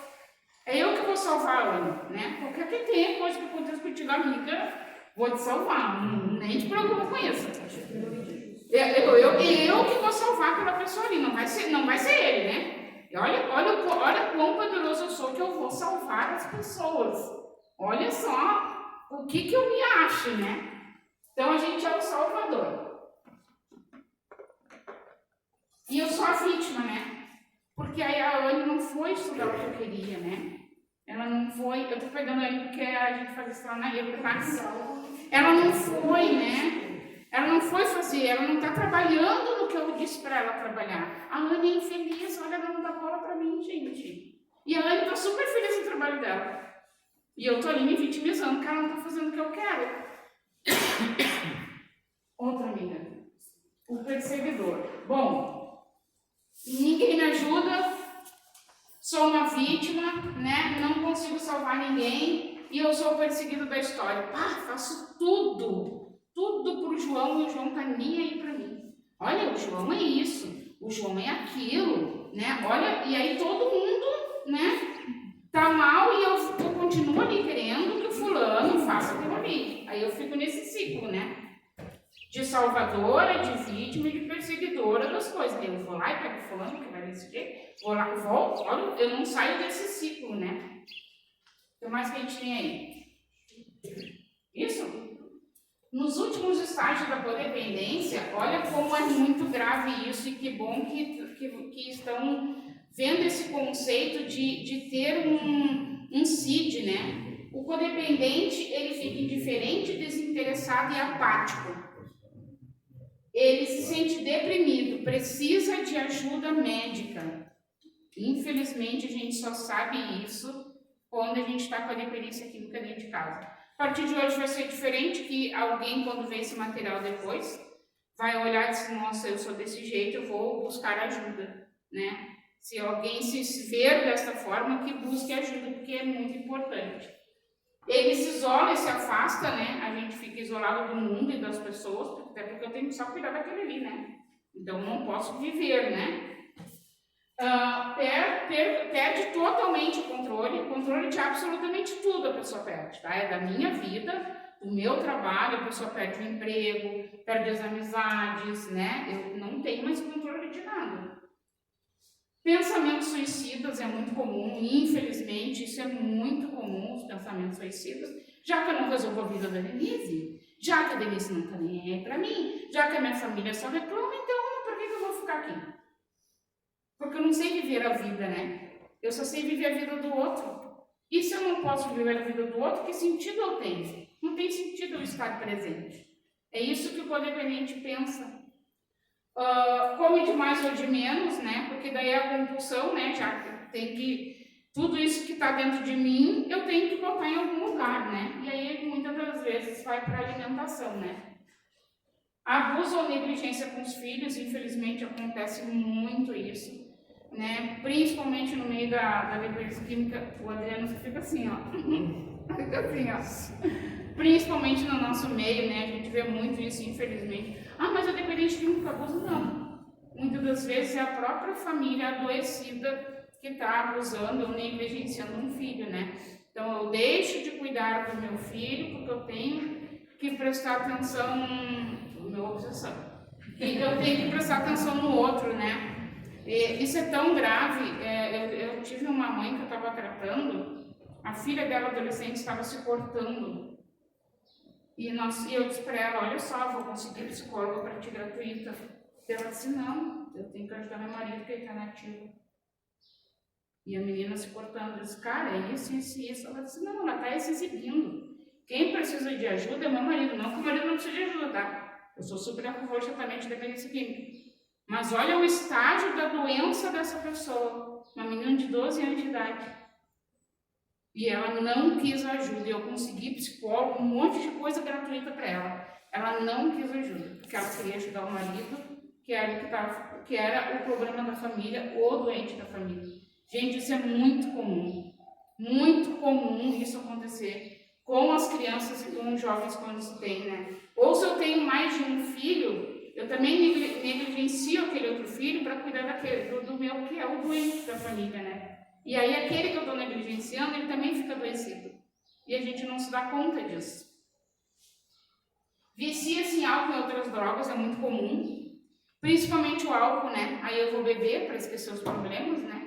É eu que vou salvar a Ana, né? Qualquer que tenha coisa que aconteça contigo, amiga, vou te salvar, nem te preocupa com isso. Eu que vou salvar aquela pessoa ali, não vai ser ele, né? E olha quão poderoso eu sou que eu vou salvar as pessoas. Olha só o que eu me acho, né? Então a gente é o salvador. E eu sou a vítima, né? Porque aí a Anne não foi estudar o que eu queria, né? Ela não foi, eu tô pegando a Anne porque a gente faz isso lá na classe. Ela não foi, né? Ela não foi fazer, ela não tá trabalhando no que eu disse para ela trabalhar. A Anne é infeliz, olha, ela não dá bola para mim, gente. E a Anne tá super feliz no trabalho dela. E eu tô ali me vitimizando, que ela não tá fazendo o que eu quero. Outra amiga. O perseguidor. Bom, ninguém me ajuda, sou uma vítima, né? Não consigo salvar ninguém e eu sou o perseguido da história. Faço tudo pro João e o João tá nem aí pra mim. Olha, o João é isso, o João é aquilo, né? Olha, e aí todo mundo né? Tá mal e eu continuo ali querendo que o fulano faça aquilo ali. Aí eu fico nesse ciclo, né? De salvadora, de vítima e de perseguidora das coisas. Eu vou lá e pego o fulano que vai desse jeito, vou lá, volto, olha, eu não saio desse ciclo, né? O que mais que a gente tem aí? Isso? Nos últimos estágios da codependência, olha como é muito grave isso e que bom que estão vendo esse conceito de ter um CID, né? O codependente, ele fica indiferente, desinteressado e apático. Ele se sente deprimido, precisa de ajuda médica. Infelizmente, a gente só sabe isso quando a gente está com a dependência química dentro de casa. A partir de hoje vai ser diferente, que alguém, quando vê esse material depois, vai olhar e dizer, nossa, eu sou desse jeito, eu vou buscar ajuda, né? Se alguém se ver desta forma, que busque ajuda, porque é muito importante. Ele se isola e se afasta, né? A gente fica isolado do mundo e das pessoas, até porque eu tenho que só cuidar daquele ali, né? Então, não posso viver, né? Perde totalmente o controle de absolutamente tudo a pessoa perde, tá? É da minha vida, do meu trabalho, a pessoa perde o emprego, perde as amizades, né? Eu não tenho mais controle de nada. Pensamentos suicidas é muito comum, infelizmente, isso é muito comum, os pensamentos suicidas, já que eu não resolvo a vida da Denise, já que a Denise não tá nem aí pra mim, já que a minha família só reclama, então por que eu vou ficar aqui? Porque eu não sei viver a vida, né? Eu só sei viver a vida do outro. E se eu não posso viver a vida do outro, que sentido eu tenho? Não tem sentido eu estar presente. É isso que o codependente pensa. Come de mais ou de menos, né? Porque daí é a compulsão, né? Já tem que... Tudo isso que está dentro de mim, eu tenho que botar em algum lugar, né? E aí, muitas das vezes, vai para a alimentação, né? Abuso ou negligência com os filhos, infelizmente, acontece muito isso, né? Principalmente no meio da dependência química, o Adriano fica assim, ó. Fica assim, ó. Principalmente no nosso meio, né? A gente vê muito isso, infelizmente. Ah, mas a dependência química abusa? Não. Muitas das vezes é a própria família adoecida que está abusando ou negligenciando um filho, né? Então, eu deixo de cuidar do meu filho porque eu tenho que prestar atenção no meu obsessão. Eu tenho que prestar atenção no outro, né? Isso é tão grave. Eu tive uma mãe que eu estava tratando, a filha dela adolescente estava se cortando. E eu disse para ela, olha só, vou conseguir psicóloga para ti gratuita. Ela disse, não, eu tenho que ajudar meu marido que ele está nativo. E a menina se cortando, eu disse, cara, é isso, isso e isso. Ela disse, não, ela está se exibindo. Quem precisa de ajuda é meu marido, não que o marido não precisa de ajuda, tá? Eu sou super a favor de tratamento de dependência química. Mas olha o estágio da doença dessa pessoa, uma menina de 12 anos de idade. E ela não quis ajuda, eu consegui psicólogo, um monte de coisa gratuita para ela. Ela não quis ajuda, porque ela queria ajudar o marido, que era o problema da família, o doente da família. Gente, isso é muito comum isso acontecer com as crianças e com os jovens quando se tem, né? Ou se eu tenho mais de um filho, eu também negligencio aquele outro filho para cuidar do meu, que é o doente da família, né? E aí aquele que eu estou negligenciando, ele também fica adoecido. E a gente não se dá conta disso. Vicia-se em álcool e outras drogas, é muito comum. Principalmente o álcool, né? Aí eu vou beber para esquecer os problemas, né?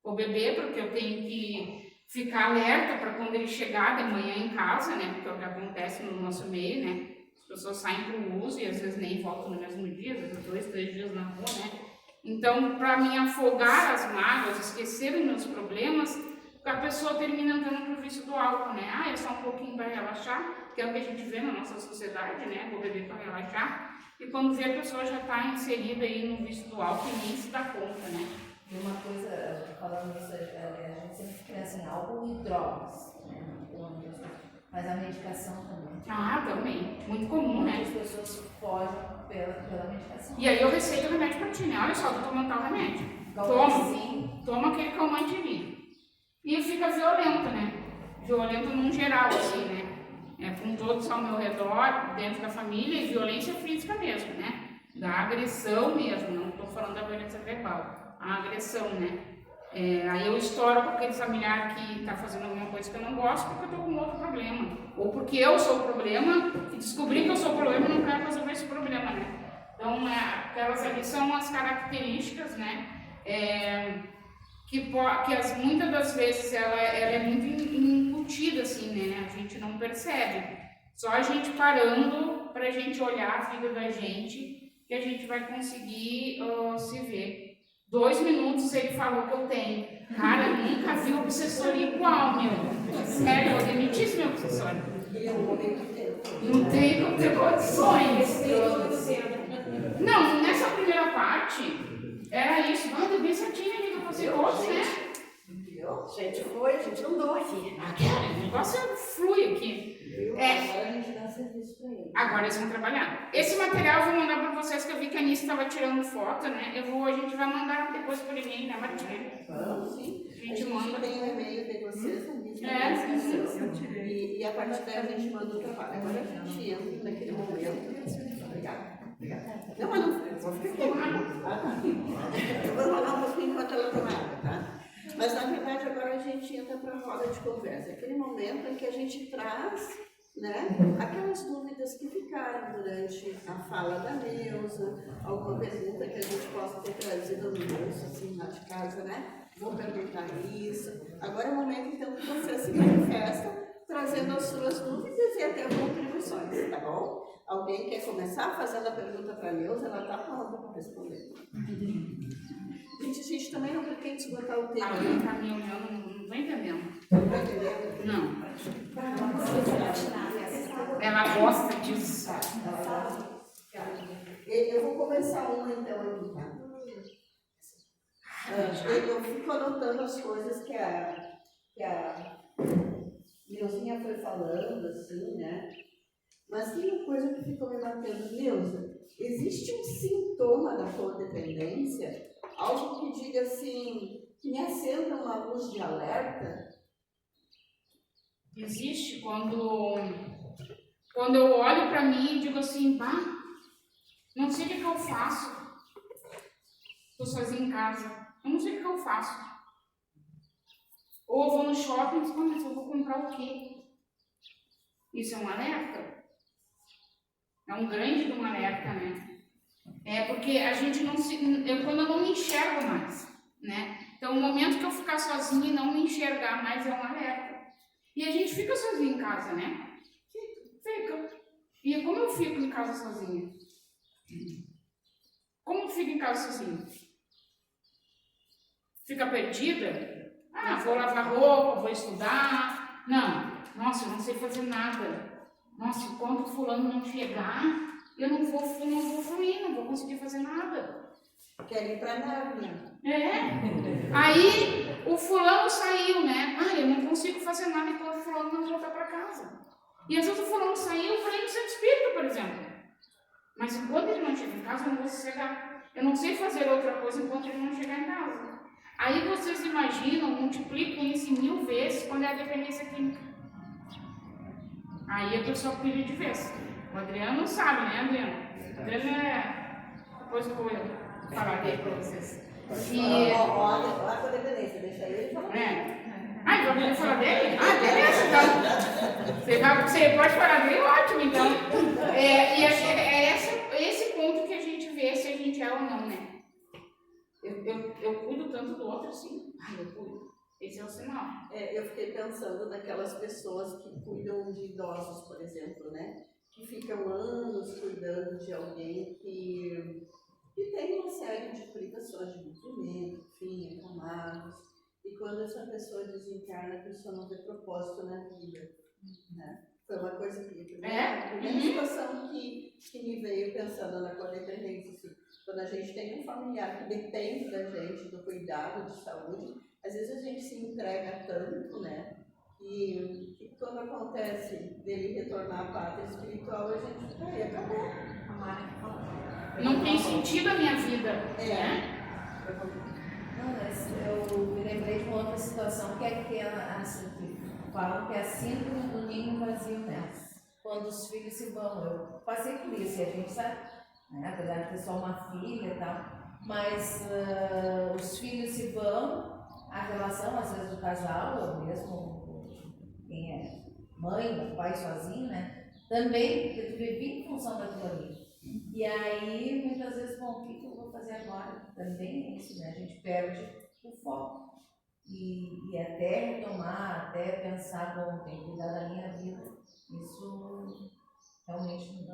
Vou beber porque eu tenho que ficar alerta para quando ele chegar de manhã em casa, né? Porque é o que acontece no nosso meio, né? As pessoas saem para o uso e às vezes nem voltam no mesmo dia, às vezes 2, 3 dias na rua, né? Então, para me afogar as mágoas, esquecer os meus problemas, a pessoa termina entrando no vício do álcool, né? Ah, é só um pouquinho para relaxar, que é o que a gente vê na nossa sociedade, né? Vou beber para relaxar. E quando vê, a pessoa já está inserida aí no vício do álcool e nem se dá conta, né? E uma coisa, falando nisso, a gente sempre pensa em álcool e drogas, né? Mas a medicação também. Ah, também. Muito comum, né? As pessoas fogem pela medicação. E aí eu receito o remédio pra ti, né? Olha só, vou tomar tal remédio. Toma aquele calmante ali. E fica violento, né? Violento num geral, assim, né? Com todos ao meu redor, dentro da família, e violência física mesmo, né? Da agressão mesmo, não estou falando da violência verbal. A agressão, né? Aí eu estouro com aquele familiar que está fazendo alguma coisa que eu não gosto porque eu estou com outro problema. Ou porque eu sou o problema e descobri que eu sou o problema e não quero resolver esse problema, né? Então, aquelas ali são as características, né? Que muitas das vezes ela é muito incutida, assim, né? A gente não percebe. Só a gente parando para a gente olhar a vida da gente que a gente vai conseguir se ver. 2 minutos ele falou que eu tenho. Cara, eu nunca vi um obsessor igual, meu. Sério, eu demiti esse meu obsessor. Não tem como ter condições. Não, nessa primeira parte, era isso. Manda bem certinho, amiga, você hoje, né? A gente andou aqui. O negócio flui aqui. Agora a gente dá serviço para ele. Agora eles vão trabalhar. Esse material eu vou mandar para vocês, que eu vi que a Anice estava tirando foto, né? A gente vai mandar depois por e-mail, né, Martinha? Vamos, sim. A gente manda. Tem o e-mail de vocês, Anice. E a partir daí a gente manda o trabalho. Agora a gente entra naquele momento. Obrigada. Não, mas não, eu vou ficar com água. Eu vou rolar um pouquinho enquanto ela toma água, tá? Mas, na verdade, agora a gente entra para a roda de conversa. Aquele momento em que a gente traz, né, aquelas dúvidas que ficaram durante a fala da Neuza, alguma pergunta que a gente possa ter trazido no bolso, assim, lá de casa, né? Vou perguntar isso. Agora é o momento, então, que você se manifesta, trazendo as suas dúvidas e até contribuições, tá bom? Alguém quer começar fazendo a pergunta para a Neuza? Ela está pronta para responder. Gente, a gente também não pretende esgotar o tempo. Alguém está me olhando, não estou entendendo. Não está entendendo? Não. Ela gosta disso. Eu vou começar uma então aqui, tá? Eu fico anotando as coisas que a Neuzinha foi falando, assim, né? Mas tem uma coisa que ficou me batendo. Neuza, existe um sintoma da codependência? Algo que diga assim, que me acenda uma luz de alerta? Existe quando eu olho para mim e digo assim, pá, não sei o que eu faço. Estou sozinha em casa, eu não sei o que eu faço. Ou eu vou no shopping e digo, mas eu vou comprar o quê? Isso é um alerta? É um grande alerta, né? Porque a gente não quando eu não me enxergo mais, né? Então, o momento que eu ficar sozinha e não me enxergar mais é um alerta. E a gente fica sozinha em casa, né? Fica. E como eu fico em casa sozinha? Como eu fico em casa sozinha? Fica perdida? Vou lavar roupa, vou estudar. Não. Nossa, eu não sei fazer nada. Nossa, enquanto o fulano não chegar, eu não vou fluir, não vou conseguir fazer nada. Quer ir para Nárnia. Aí o fulano saiu, né? Eu não consigo fazer nada enquanto o fulano não voltar para casa. E às vezes o fulano saiu para ir no centro espírita, por exemplo. Mas enquanto ele não chega em casa, eu não vou sossegar. Eu não sei fazer outra coisa enquanto ele não chegar em casa. Aí vocês imaginam, multiplicam isso 1000 vezes quando é a dependência química. Aí a pessoa pira de vez. O Adriano não sabe, né, Adriano? O Adriano depois eu vou falar dele para vocês. Olha a codependência, deixa ele falar. Então vamos falar dele? Beleza, então. Você pode falar dele, ótimo, então. E é esse ponto que a gente vê se a gente é ou não, né? Eu cuido tanto do outro assim. Eu cuido. Esse é o sinal. Eu fiquei pensando naquelas pessoas que cuidam de idosos, por exemplo, né? Que ficam anos cuidando de alguém que tem uma série de complicações de nutrimento, enfim, acamados. E quando essa pessoa desencarna, a pessoa não vê propósito na vida, né? Foi uma coisa que... A primeira situação que me veio pensando na codependência, assim, quando a gente tem um familiar que depende da gente, do cuidado de saúde, às vezes a gente se entrega tanto, né? E quando acontece dele retornar à pátria espiritual, a gente fica aí, acabou. Não tem sentido a minha vida. Não, mas eu me lembrei de uma outra situação que assim, que falam que é a síndrome do ninho vazio, né? Quando os filhos se vão. Eu passei por isso e a gente sabe, né? Apesar de ter só uma filha e tal, mas os filhos se vão, a relação, às vezes, do casal, ou mesmo quem é mãe, pai sozinho, né? Também, porque tu vive em função daquilo ali. E aí, muitas vezes, bom, o que eu vou fazer agora? Também é isso, né? A gente perde o foco. E até retomar, até pensar, bom, tem que cuidar da minha vida. Isso realmente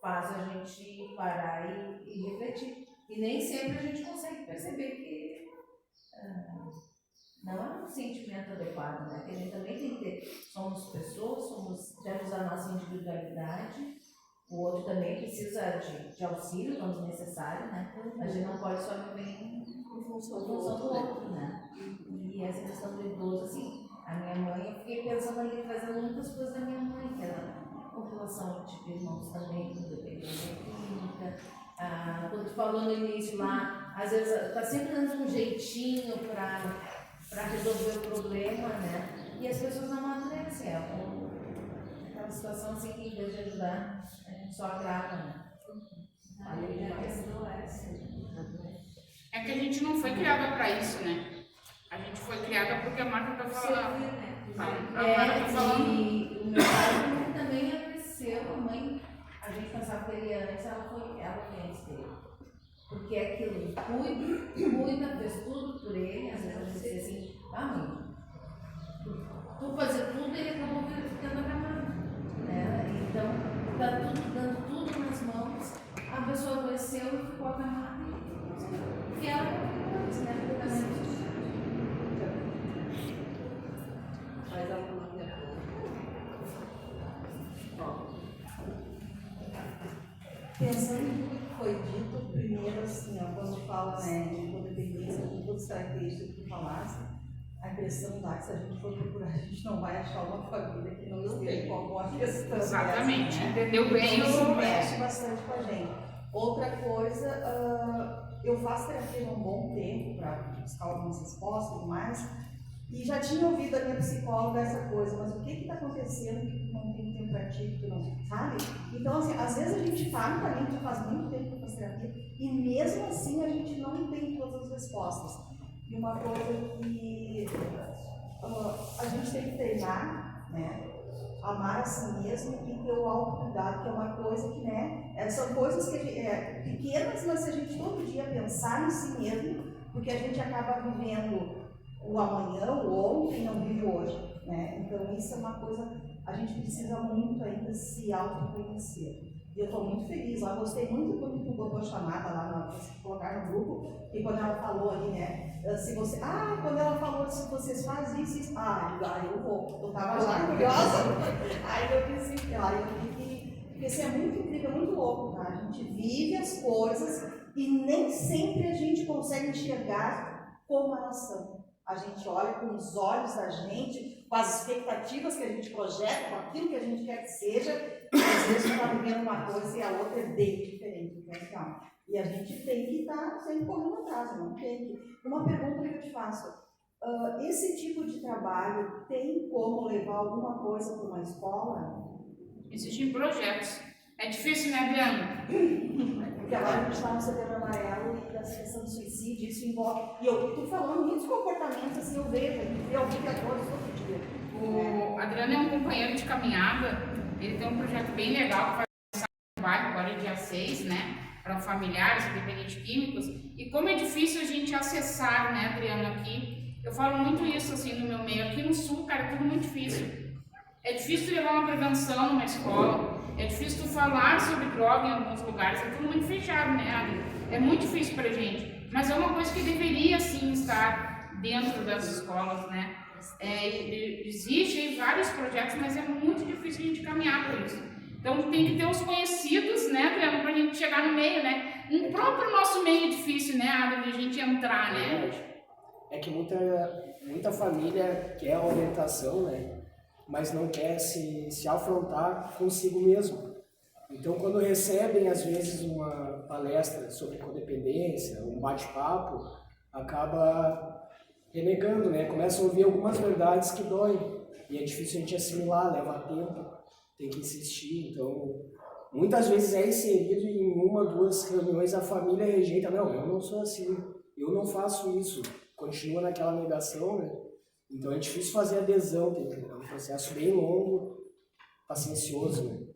faz a gente parar e refletir. E nem sempre a gente consegue perceber que não é um sentimento adequado, né? Que a gente também tem que ter, somos pessoas, temos a nossa individualidade, o outro também precisa de auxílio quando necessário, né? A gente não pode só viver em função do outro, né? E essa questão do idoso, assim, a minha mãe, eu fiquei pensando ali, trazendo muitas coisas da minha mãe, que era com relação tipo irmãos também, com dependência química. Quando tu falou no início lá, às vezes tá sempre dando um jeitinho para resolver o problema, né? E as pessoas não amadurecem. Aquela situação assim que em vez de ajudar, a gente só agrava, né? É que a gente não foi criada para isso, né? A gente foi criada porque a Marta tá falando. E o meu pai também cresceu, a mãe, a gente pensava que ele ia antes, ela foi antes dele. Porque é aquilo, cuida, fez tudo por ele, às vezes a gente diz assim, mãe, tu fazer tudo e ele acabou ficando acamado. Né? Então, tá dando tudo nas mãos, a pessoa cresceu e ficou acamada e ela antes, né? Mais alguma pergunta? Pensando no que foi dito, primeiro assim, ó, quando fala de codependência, com todas as características que tu falaste, a impressão dá que se a gente for procurar, a gente não vai achar uma família que não esteja com alguma questão. Exatamente, dessa, né? entendeu bem então, isso? Isso mexe bastante com a gente. Outra coisa, eu faço terapia há um bom tempo para buscar algumas respostas e tudo mais, e já tinha ouvido a minha psicóloga essa coisa, mas o que está acontecendo que tu não tem tempo para ti, que tu não sabe? Então, assim, às vezes a gente está no caminho, já faz muito tempo que eu faço terapia, e mesmo assim a gente não tem todas as respostas. E uma coisa que a gente tem que treinar, né? Amar a si mesmo e ter o autocuidado, que é uma coisa que, né? São coisas que pequenas, mas se a gente todo dia pensar em si mesmo, porque a gente acaba vivendo o amanhã, o ontem, não vive hoje, né? Então isso é uma coisa, a gente precisa muito ainda se autoconhecer. E eu estou muito feliz, eu gostei muito quando tu botou a chamada lá, colocar no grupo, e quando ela falou ali, né, se você, quando ela falou se vocês fazem isso, eu vou, eu estava já curiosa, aí eu disse, porque isso é muito incrível, muito louco, tá? A gente vive as coisas e nem sempre a gente consegue enxergar como elas são. A gente olha com os olhos da gente, com as expectativas que a gente projeta, com aquilo que a gente quer que seja, e às vezes está vivendo uma coisa e a outra é bem diferente. Então, e a gente tem que estar sempre correndo atrás, não tem que. Uma pergunta que eu te faço: esse tipo de trabalho tem como levar alguma coisa para uma escola? Existem projetos. É difícil, né, Adriana? Porque agora a gente está no Setembro Amarelo e da questão do suicídio, isso envolve. E eu estou falando muitos comportamentos, assim, eu vejo todos os dias. O Adriano é um companheiro de caminhada, ele tem um projeto bem legal que vai começar no bairro agora dia 6, né? Para familiares, dependentes químicos. E como é difícil a gente acessar, né, Adriano, aqui. Eu falo muito isso, assim, no meu meio. Aqui no Sul, cara, é tudo muito difícil. É difícil levar uma prevenção numa escola. É difícil tu falar sobre droga em alguns lugares, é tudo muito fechado, né, Adri? É muito difícil pra gente, mas é uma coisa que deveria, sim, estar dentro das escolas, né? Existem vários projetos, mas é muito difícil a gente caminhar por isso. Então tem que ter os conhecidos, né, Adriano, pra gente chegar no meio, né? No próprio nosso meio é difícil, né, Adri, de a gente entrar, né? É que muita família quer a orientação, né? Mas não quer se afrontar consigo mesmo. Então, quando recebem, às vezes, uma palestra sobre codependência, um bate-papo, acaba renegando, né? Começa a ouvir algumas verdades que doem. E é difícil a gente assimilar, leva tempo, tem que insistir. Então, muitas vezes é inserido em uma, duas reuniões, a família rejeita. Não, eu não sou assim, eu não faço isso. continua naquela negação, né? Então é difícil fazer adesão, é um processo bem longo, paciencioso,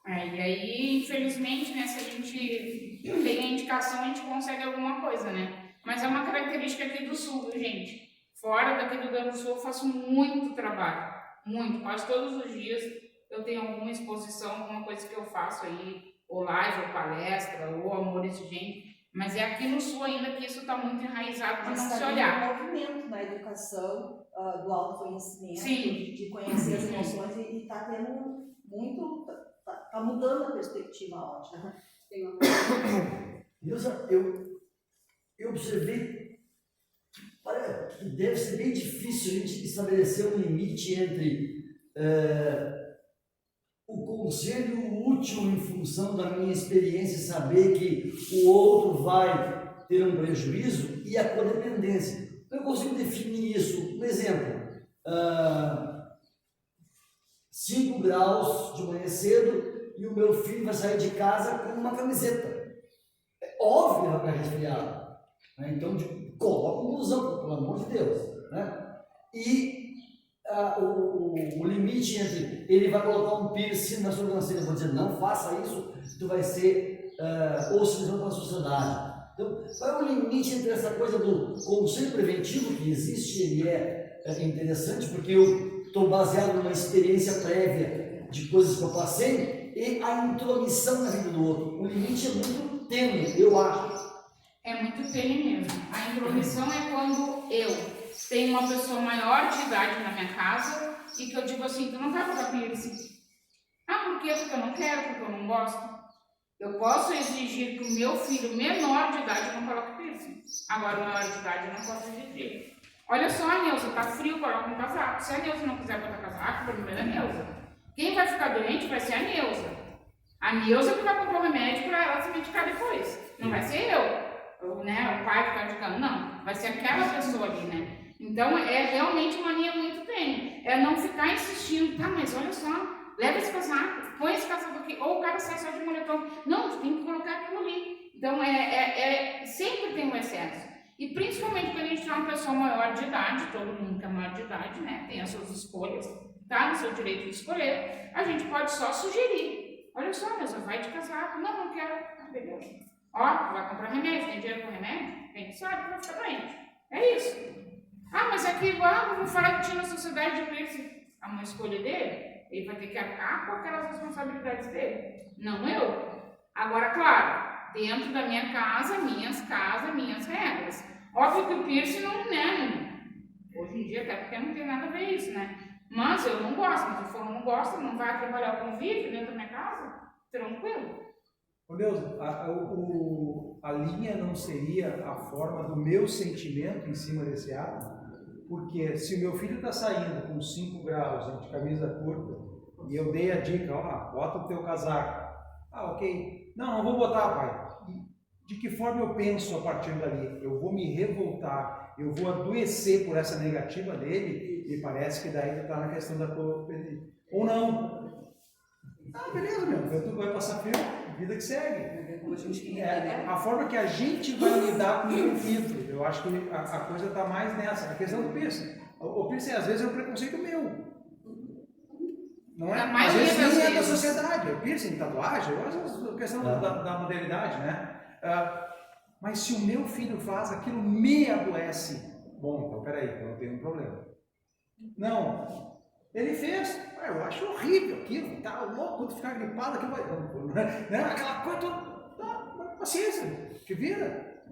né? E aí, infelizmente, né, se a gente tem a indicação, a gente consegue alguma coisa, né? Mas é uma característica aqui do Sul, viu, gente? Fora daqui do Rio Grande do Sul eu faço muito trabalho, muito, quase todos os dias eu tenho alguma exposição, alguma coisa que eu faço aí, ou live, ou palestra, ou amores de gente, mas é aqui no Sul ainda que isso está muito enraizado de não se olhar. Tem um movimento na educação do autoconhecimento, Sim. de conhecer as emoções e está tendo muito, está mudando a perspectiva ótima. Tem uma Nilza, eu observei que deve ser bem difícil a gente estabelecer um limite entre o conselho útil em função da minha experiência, saber que o outro vai ter um prejuízo, e a codependência. Eu consigo definir isso. Um exemplo, 5 graus de manhã cedo e o meu filho vai sair de casa com uma camiseta. É óbvio que vai resfriar. Né? Então, coloca um blusão, pelo amor de Deus. Né? E o limite entre ele vai colocar um piercing na sobrancelha, eu vou dizer, não faça isso, tu vai ser hostilizado pela sociedade. Então, qual é o limite entre essa coisa do conselho preventivo que existe? Ele é interessante porque eu estou baseado numa experiência prévia de coisas que eu passei, e a intromissão na vida do outro. O limite é muito tênue, eu acho. É muito tênue mesmo. A intromissão é quando eu tenho uma pessoa maior de idade na minha casa e que eu digo assim, tu não vai botar piercing. Por quê? Porque eu não quero, porque eu não gosto. Eu posso exigir que o meu filho menor de idade não coloque piercing. Agora o maior de idade eu não posso exigir. Olha só, a Neuza, tá frio, coloca um casaco. Se a Neuza não quiser botar casaco, o problema é a Neuza. Quem vai ficar doente vai ser a Neuza. A Neuza que vai comprar o remédio para ela se medicar depois. Não vai ser eu, né? O pai que está indicando, não. Vai ser aquela pessoa ali, né? Então, é realmente uma linha muito tênue. É não ficar insistindo, tá, mas olha só, leva esse casaco, põe esse casaco aqui, ou o cara sai só de moletom. Não, tu tem que colocar aquilo ali. Então, sempre tem um excesso. E principalmente quando a gente tem uma pessoa maior de idade, todo mundo que é maior de idade, né, tem as suas escolhas, tá, no seu direito de escolher, a gente pode só sugerir. Olha só, Neuza, vai de casaco. Não quero. Beleza. Ó, tu vai comprar remédio, tem dinheiro com remédio? Tem que sabe, vai ficar doente. É isso. Mas aqui, vamos falar que tinha na sociedade de piercing. É uma escolha dele. Ele vai ter que arcar com aquelas responsabilidades dele. Não eu. Agora, claro, dentro da minha casa, minhas regras. Óbvio que o piercing não, né? Hoje em dia, até porque não tem nada a ver isso, né? Mas eu não gosto. Mas se for não gosta, não vai trabalhar o convívio dentro da minha casa, tranquilo. Ô Neuza, a linha não seria a forma do meu sentimento em cima desse ato? Porque se o meu filho está saindo com 5 graus de camisa curta e eu dei a dica, bota o teu casaco. Ok. Não vou botar, pai. De que forma eu penso a partir dali? Eu vou me revoltar, eu vou adoecer por essa negativa dele, e parece que daí está na questão da codependência. Ou não. Beleza, meu, tu vai passar frio, vida que segue. A forma que a gente vai lidar com o conflito, eu acho que a coisa está mais nessa, a questão do piercing. O piercing às vezes é um preconceito meu. Não é? Às vezes nem é da sociedade, é piercing, tatuagem, a questão da modernidade, né? Mas se o meu filho faz, aquilo me adoece. Bom, então peraí, então eu tenho um problema. Não. Ele fez, eu acho horrível aquilo, tá louco, quando ficar gripado, aquilo vai. Né? Aquela coisa toda. Paciência, te vira.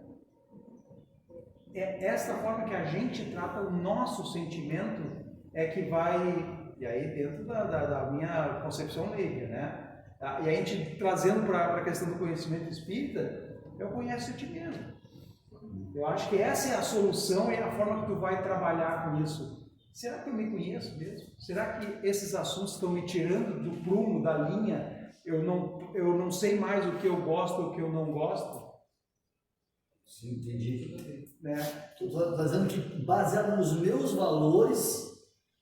É esta forma que a gente trata o nosso sentimento, é que vai, e aí dentro da minha concepção leiga, né? E a gente trazendo para a questão do conhecimento espírita, eu conheço a ti mesmo. Eu acho que essa é a solução e a forma que tu vai trabalhar com isso. Será que eu me conheço mesmo? Será que esses assuntos estão me tirando do prumo, da linha? Eu não sei mais o que eu gosto ou o que eu não gosto? Sim, entendi. Né? Tu está dizendo que, baseado nos meus valores,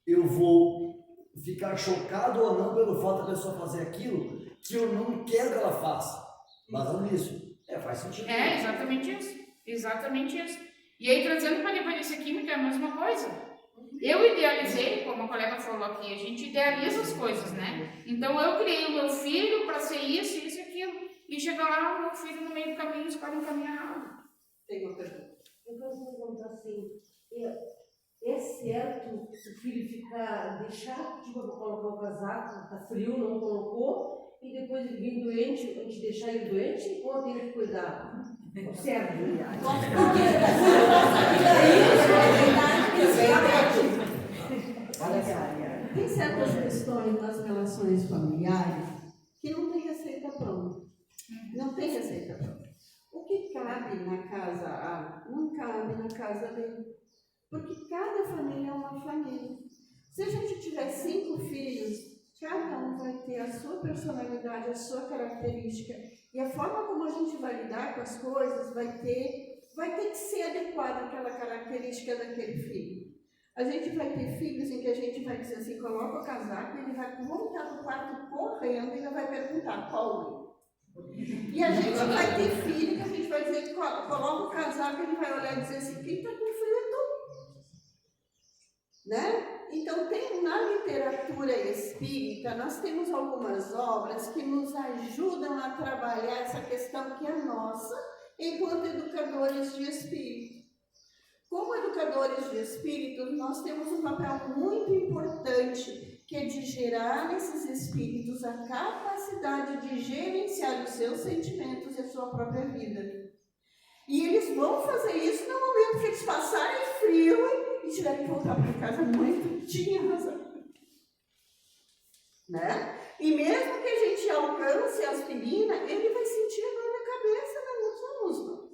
eu vou ficar chocado ou não pelo fato da pessoa fazer aquilo que eu não quero que ela faça. Baseado nisso. Faz sentido. Exatamente isso. Exatamente isso. E aí, trazendo para a dependência química é a mesma coisa. Eu idealizei, como a colega falou aqui, a gente idealiza as coisas, né? Então, eu criei o meu filho para ser isso, isso e aquilo. E chega lá, o meu filho no meio do caminho escolhe um caminho errado. Tem uma pergunta. Eu posso perguntar assim, é certo o filho deixar, tipo, colocar o casaco, tá frio, não colocou, e depois ele vir doente, a gente deixar ele doente, ou tem que cuidar? Observe. Tem certas questões nas relações familiares que não tem receita pronta. Não tem receita pronta. O que cabe na casa A não cabe na casa B. Porque cada família é uma família. Se a gente tiver 5 filhos, cada um vai ter a sua personalidade, a sua característica. E a forma como a gente vai lidar com as coisas vai ter que ser adequada àquela característica daquele filho. A gente vai ter filhos em que a gente vai dizer assim, coloca o casaco, ele vai voltar para o quarto correndo e ele vai perguntar, qual E a gente vai ter filho que a gente vai dizer, coloca o casaco, ele vai olhar e dizer assim, quem está com frio é tu. Né? Então, na literatura espírita, nós temos algumas obras que nos ajudam a trabalhar essa questão que é nossa, enquanto educadores de espírito. Como educadores de espírito, nós temos um papel muito importante, que é de gerar nesses espíritos a capacidade de gerenciar os seus sentimentos e a sua própria vida. E eles vão fazer isso no momento que eles passarem frio e tiverem que voltar para casa muito, tinha razão. Né? E mesmo que a gente alcance a aspirina, ele vai sentir a dor na cabeça, nos músculos.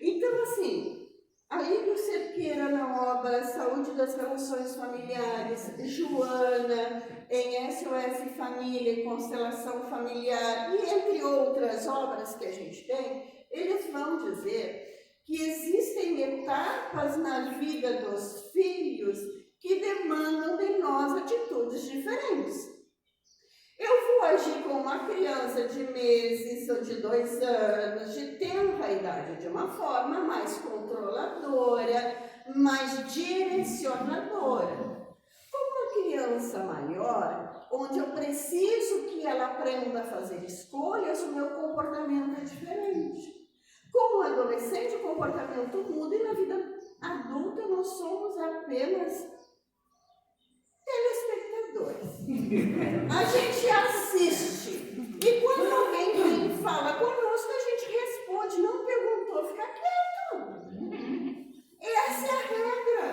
Então, assim, Alípio Cerqueira na obra Saúde das Relações Familiares, Joana em SOS Família e Constelação Familiar, e entre outras obras que a gente tem, eles vão dizer que existem etapas na vida dos filhos que demandam de nós atitudes diferentes. Eu vou agir com uma criança de meses ou de 2 anos, de tenra idade, de uma forma mais controladora, mais direcionadora. Com uma criança maior, onde eu preciso que ela aprenda a fazer escolhas, o meu comportamento é diferente. Com o adolescente, o comportamento muda e na vida adulta nós somos apenas telespectadores. A gente assiste. E quando alguém vem e fala conosco, a gente responde. Não perguntou, fica quieto. Essa é a regra.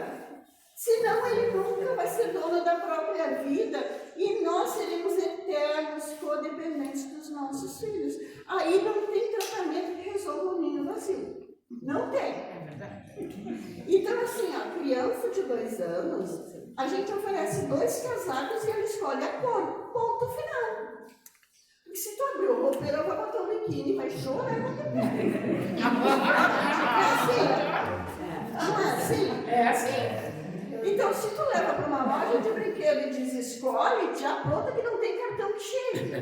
Senão ele nunca vai ser dono da própria vida e nós seremos eternos codependentes dos nossos filhos. Aí não tem tratamento que resolva o ninho vazio. Não tem. Então, assim, a criança de 2 anos, a gente oferece 2 casacos e ela escolhe a cor. Ponto final. Porque se tu abrir o roupeiro, ela vai botar um biquíni, vai chorar, não tem pé. Não é assim? É assim. Então, se tu leva para uma loja de brinquedo e diz escolhe, já pronta que não tem cartão que chegue.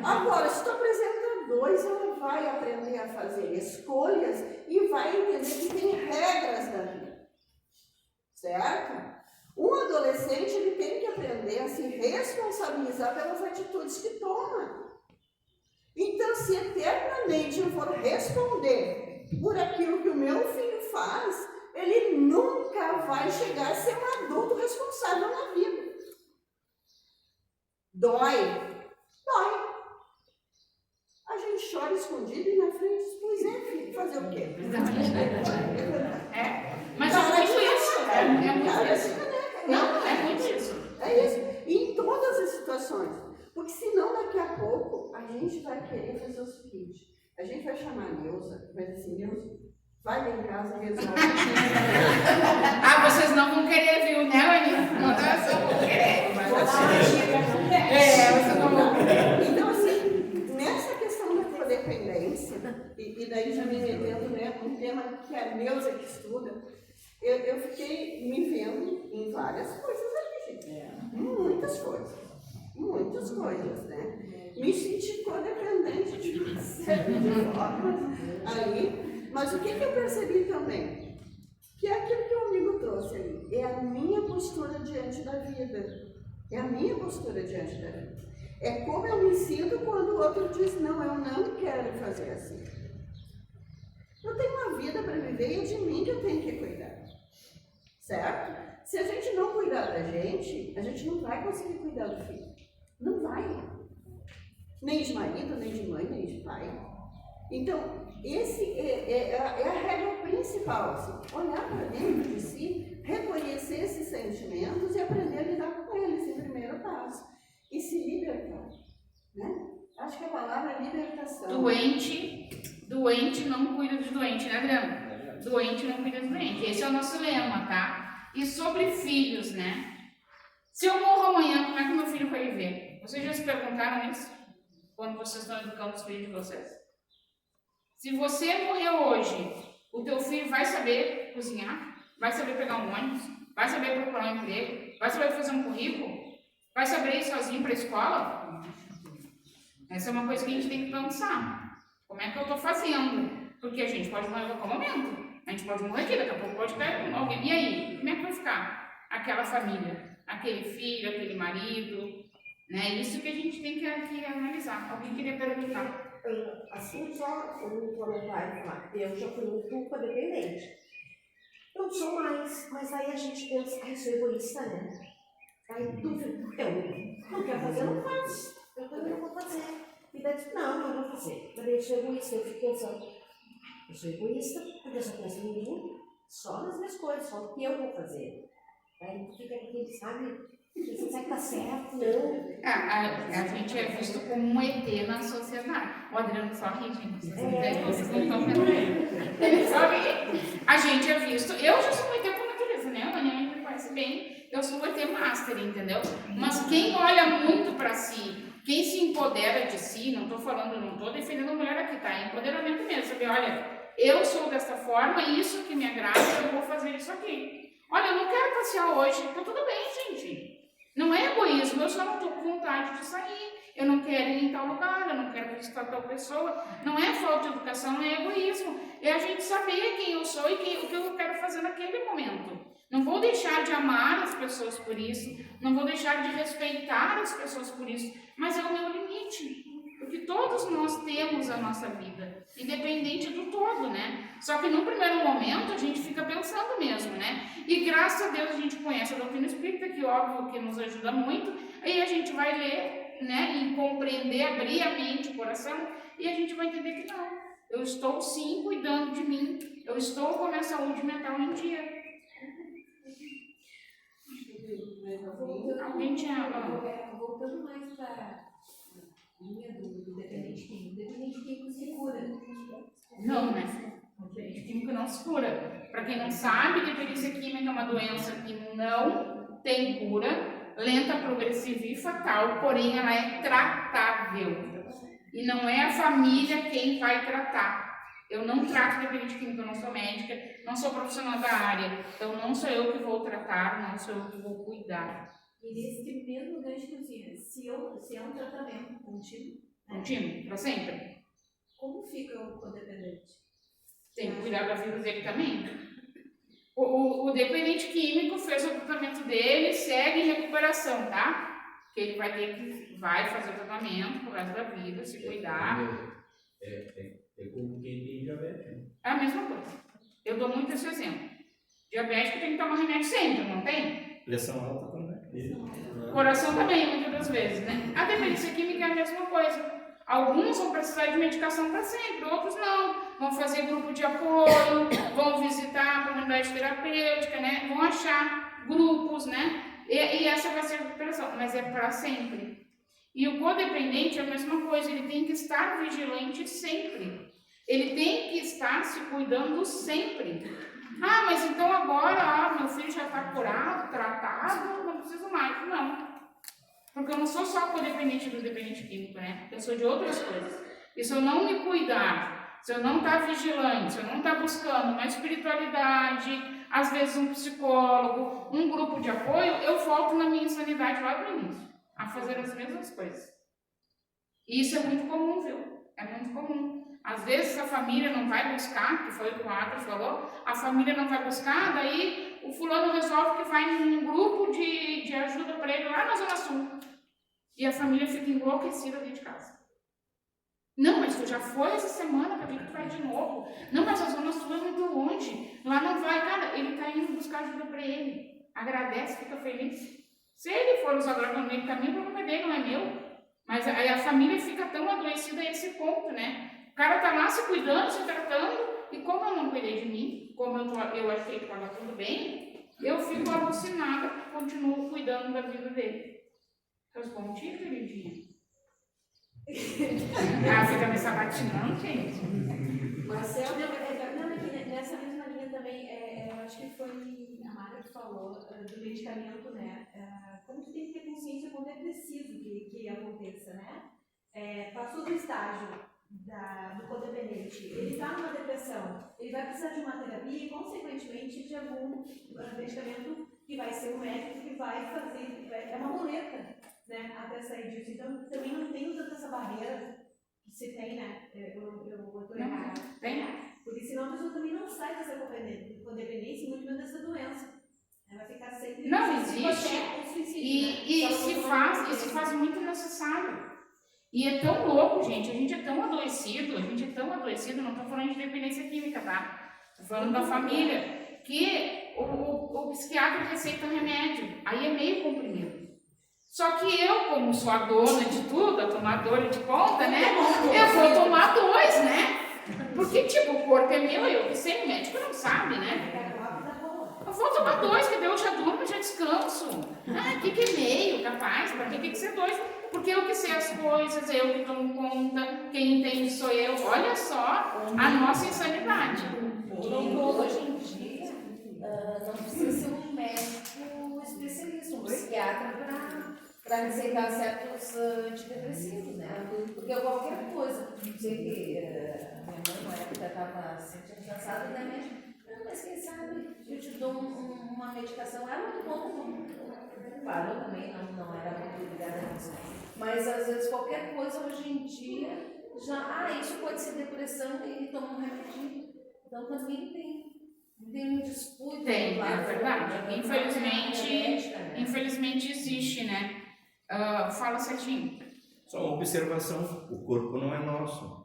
Agora, se tu apresenta 2, ela vai aprender a fazer escolhas e vai entender que tem regras da vida. Certo? Um adolescente, ele tem que aprender a se responsabilizar pelas atitudes que toma. Então, se eternamente eu for responder por aquilo que o meu filho faz, ele nunca vai chegar a ser um adulto responsável na vida. Dói? Dói. A gente chora escondido e na frente diz, pois é, filho, fazer o quê? Mas é muito isso. É muito isso. Não, é muito isso. É isso. E em todas as situações. Porque senão daqui a pouco a gente vai querer fazer o seguinte. A gente vai chamar a Neuza, vai dizer assim, Neuza, vai lá em casa e resolve. Vocês não vão querer, viu, né, Aninha? Não, vocês vão querer. Vocês não vão querer. Então, assim, nessa questão da codependência, e daí já me metendo, né, um tema que a Neuza que estuda, eu fiquei me vendo em várias coisas ali, gente. Muitas coisas, né? Me senti codependente de uma série de formas aí, Mas o que eu percebi também? Que é aquilo que o amigo trouxe ali, é a minha postura diante da vida. É a minha postura diante da vida. É como eu me sinto quando o outro diz, não, eu não quero fazer assim. Eu tenho uma vida para viver e é de mim que eu tenho que cuidar. Certo? Se a gente não cuidar da gente, a gente não vai conseguir cuidar do filho. Não vai. Nem de marido, nem de mãe, nem de pai. Então, esse é a regra principal, assim, olhar para dentro de si, reconhecer esses sentimentos e aprender a lidar com eles em primeiro passo. E se libertar, né? Acho que a palavra é libertação. Doente não cuida de doente, né, Adriana? Doente não cuida de doente. Esse é o nosso lema, tá? E sobre filhos, né? Se eu morro amanhã, como é que meu filho vai viver? Vocês já se perguntaram isso? Quando vocês estão educando os filhos de vocês? Se você morrer hoje, o teu filho vai saber cozinhar? Vai saber pegar um ônibus? Vai saber procurar um emprego? Vai saber fazer um currículo? Vai saber ir sozinho para a escola? Essa é uma coisa que a gente tem que pensar. Como é que eu estou fazendo? Porque a gente pode morrer a qualquer momento. A gente pode morrer aqui, daqui a pouco pode cair alguém. E aí? Como é que vai ficar aquela família? Aquele filho, aquele marido? Né? Isso que a gente tem que analisar. Alguém queria perguntar? Assim, só um comentário lá. Eu já fui muito codependente. Eu sou mais, mas aí a gente pensa, ai, sou egoísta, né? Aí tu eu não quero fazer, eu não faço. Eu também não vou fazer. E daí tu, não, eu vou fazer. Daí eu sou egoísta, eu fico pensando, eu sou egoísta porque eu só penso em mim, só nas minhas coisas, só o que eu vou fazer. Aí tu fica aqui, sabe? Você sabe que tá certo, não. A gente é visto como um ET na sociedade. O Adriano só ri, gente. Vocês não estão vendo ele. Só ri. A gente é visto. Eu já sou um ET por natureza, né? A minha mãe me conhece bem. Eu sou um ET master, entendeu? Mas quem olha muito pra si, quem se empodera de si, não tô defendendo a mulher aqui, tá? É empoderamento mesmo. Sabe? Olha, eu sou dessa forma, isso que me agrada, eu vou fazer isso aqui. Olha, eu não quero passear hoje. Tá tudo bem, gente. Não é egoísmo, eu só não estou com vontade de sair, eu não quero ir em tal lugar, eu não quero visitar tal pessoa. Não é falta de educação, não é egoísmo. É a gente saber quem eu sou e o que eu quero fazer naquele momento. Não vou deixar de amar as pessoas por isso, não vou deixar de respeitar as pessoas por isso, mas é o meu limite. Porque todos nós temos a nossa vida, independente do todo, né? Só que no primeiro momento a gente fica pensando mesmo, né? E graças a Deus a gente conhece a doutrina espírita, que óbvio que nos ajuda muito, aí a gente vai ler, né? E compreender, abrir a mente, o coração, e a gente vai entender que não. Eu estou sim cuidando de mim, eu estou com a minha saúde mental em dia. Alguém tinha... Voltando mais para linha do dependente químico. O dependente químico se cura. Não, né? O dependente químico não se cura. Para quem não sabe, dependência química é uma doença que não tem cura, lenta, progressiva e fatal, porém ela é tratável. E não é a família quem vai tratar. Eu não trato dependente químico, eu não sou médica, não sou profissional da área, então não sou eu que vou tratar, não sou eu que vou cuidar. E nesse mesmo gancho que eu tinha, se é um tratamento contínuo, Contínuo, para sempre. Como fica o codependente? Tem que cuidar da vida dele também. O dependente químico fez o tratamento dele, segue em recuperação, tá? Que ele vai fazer o tratamento pro resto da vida, se cuidar. É como quem tem diabetes. É a mesma coisa. Eu dou muito esse exemplo. Diabético tem que tomar remédio sempre, não tem? Pressão alta também. Coração também, muitas das vezes, né? A dependência química é a mesma coisa. Alguns vão precisar de medicação para sempre, outros não. Vão fazer grupo de apoio, vão visitar a comunidade terapêutica, né? Vão achar grupos, né? E essa vai ser a recuperação, mas é para sempre. E o codependente é a mesma coisa, ele tem que estar vigilante sempre. Ele tem que estar se cuidando sempre. Ah, mas então agora, meu filho já está curado, tratado, não preciso mais. Não. Porque eu não sou só codependente do dependente químico, né? Eu sou de outras coisas. E se eu não me cuidar, se eu não estar vigilante, se eu não estar buscando uma espiritualidade, às vezes um psicólogo, um grupo de apoio, eu volto na minha insanidade lá do início, a fazer as mesmas coisas. E isso é muito comum, viu? É muito comum. Às vezes a família não vai buscar, que foi o que o Atlas falou, a família não vai buscar, daí o fulano resolve que vai num grupo de ajuda para ele lá na Zona Sul. E a família fica enlouquecida dentro de casa. Não, mas tu já foi essa semana, para que tu vai de novo? Não, mas a Zona Sul é muito longe, lá não vai. Cara, ele está indo buscar ajuda para ele. Agradece, fica feliz. Se ele for usar droga no meio do caminho, o problema é dele, não é meu. Mas aí a família fica tão adoecida a esse ponto, né? O cara tá lá se cuidando, se tratando, e como eu não cuidei de mim, como eu achei que estava tudo bem, eu fico alucinada, continuo cuidando da vida dele. Respondi, queridinha? Ah, fica me sabatinando, gente. Marcelo, nessa mesma linha também, eu acho que foi a Mara que falou do medicamento, né? Como tu tem que ter consciência quando é preciso que aconteça, né? Passou do estágio do codependente, ele está numa depressão, ele vai precisar de uma terapia e, consequentemente, de algum medicamento que vai ser o médico que vai fazer, é uma muleta, né, até sair disso. Então, também não tem tanta essa barreira que se tem, né? Eu estou errada. Tem. Porque senão a pessoa também não sai dessa codependência e muito menos dessa doença. Ela vai ficar sempre... Não existe. E se faz muito necessário. E é tão louco, gente, a gente é tão adoecido, não estou falando de dependência química, tá? Estou falando da família, que o psiquiatra receita remédio, aí é meio comprimido. Só que eu, como sou a dona de tudo, a tomadora de conta, né, eu vou tomar 2, né? Porque, tipo, o corpo é meu, eu que sei, o médico não sabe, né? Eu vou tomar 2, que daí eu já durmo, já descanso. Ah, que é meio, capaz, pra que tem que ser 2? Porque eu que sei as coisas, eu que tomo conta, quem entende sou eu. Olha só a nossa insanidade. Hoje em dia, não precisa ser um médico especialista, um psiquiatra para receitar certos antidepressivos, né? Porque qualquer coisa, não sei que minha mãe na época estava se sentindo cansada, né, médico? Não, mas quem sabe eu te dou uma medicação. Ela não conta, parou também, não era muito ligada nisso. Mas às vezes qualquer coisa hoje em dia já, isso pode ser depressão e toma um remedinho. Então também tem um descuido. Tem, é verdade. Infelizmente existe, né? Fala certinho. Só uma observação, o corpo não é nosso.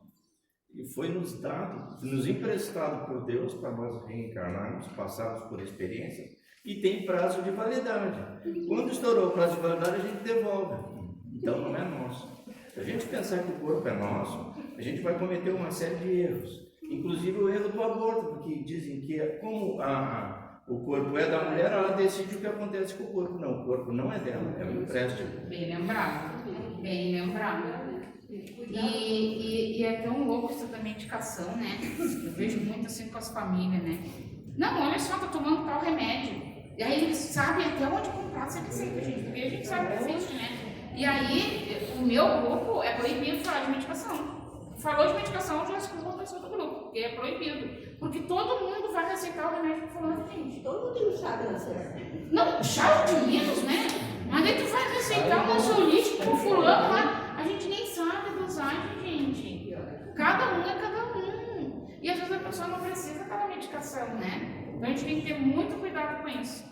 E foi nos dado, nos emprestado por Deus para nós reencarnarmos, passarmos por experiências, e tem prazo de validade. Quando estourou o prazo de validade, a gente devolve. Então não é nosso. Se a gente pensar que o corpo é nosso, a gente vai cometer uma série de erros. Inclusive o erro do aborto, porque dizem que como o corpo é da mulher, ela decide o que acontece com o corpo. Não, o corpo não é dela, é um empréstimo. Bem lembrado. E é tão louco isso da medicação, né? Eu vejo muito assim com as famílias, né? Não, olha só, tô tomando tal remédio. E aí eles sabem até onde comprar essa receita, gente, porque a gente sabe que existe, né? E aí, o meu grupo é proibido falar de medicação. Falou de medicação, já excluo a pessoa do grupo, porque é proibido. Porque todo mundo vai receitar o remédio para fulano, gente. Todo mundo tem um chá de receita. Não, chá de menos, né? Mas aí tu vai receitar um ansiolítico pro fulano lá. A gente nem sabe a dosagem, gente. Cada um é cada um. E às vezes a pessoa não precisa daquela medicação, né? Então a gente tem que ter muito cuidado com isso.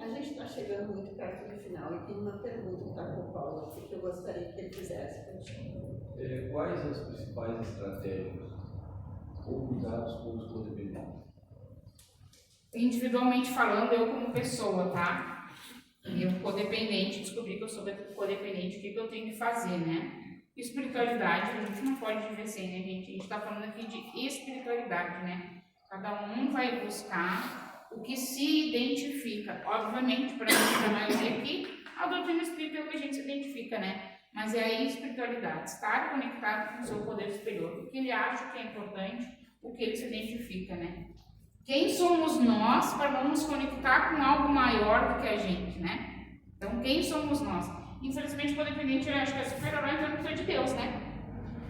A gente está chegando muito perto do final e tem uma pergunta para o Paulo que eu gostaria que ele fizesse para a gente. Quais as principais estratégias ou cuidados com os codependentes? Individualmente falando, eu como pessoa, tá? Eu codependente, descobri que eu sou codependente, o que eu tenho que fazer, né? Espiritualidade, a gente não pode viver sem, né, gente? A gente está falando aqui de espiritualidade, né? Cada um vai buscar o que se identifica. Obviamente, para a maioria aqui, a doutrina espírita é o que a gente se identifica, né? Mas é a espiritualidade, estar conectado com o seu poder superior, o que ele acha que é importante, o que ele se identifica, né? Quem somos nós para não nos conectar com algo maior do que a gente, né? Então, quem somos nós? Infelizmente, o codependente ele acha que é super-herói, então não precisa de Deus, né?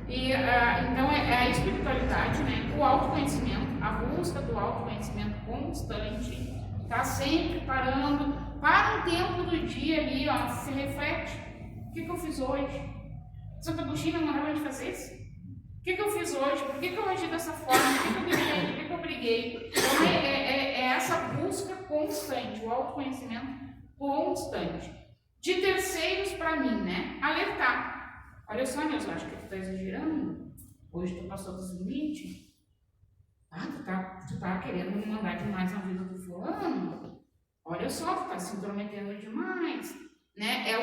E, então, é a espiritualidade, né? O autoconhecimento, a busca do autoconhecimento constante, tá sempre parando, para um tempo do dia ali, ó, se reflete. O que eu fiz hoje? Santa Agostina mandava a gente fazer isso? O que eu fiz fiz hoje? Por que eu agi dessa forma? Por que eu briguei? Por que eu briguei? Então é essa busca constante, o autoconhecimento constante. De terceiros para mim, né? Alertar. Olha só, Nilson, eu acho que tu tá exagerando. Hoje tu passou dos limites. Tu tá querendo me mandar demais na vida do fulano. Olha só, tu tá se intrometendo demais. Né? É o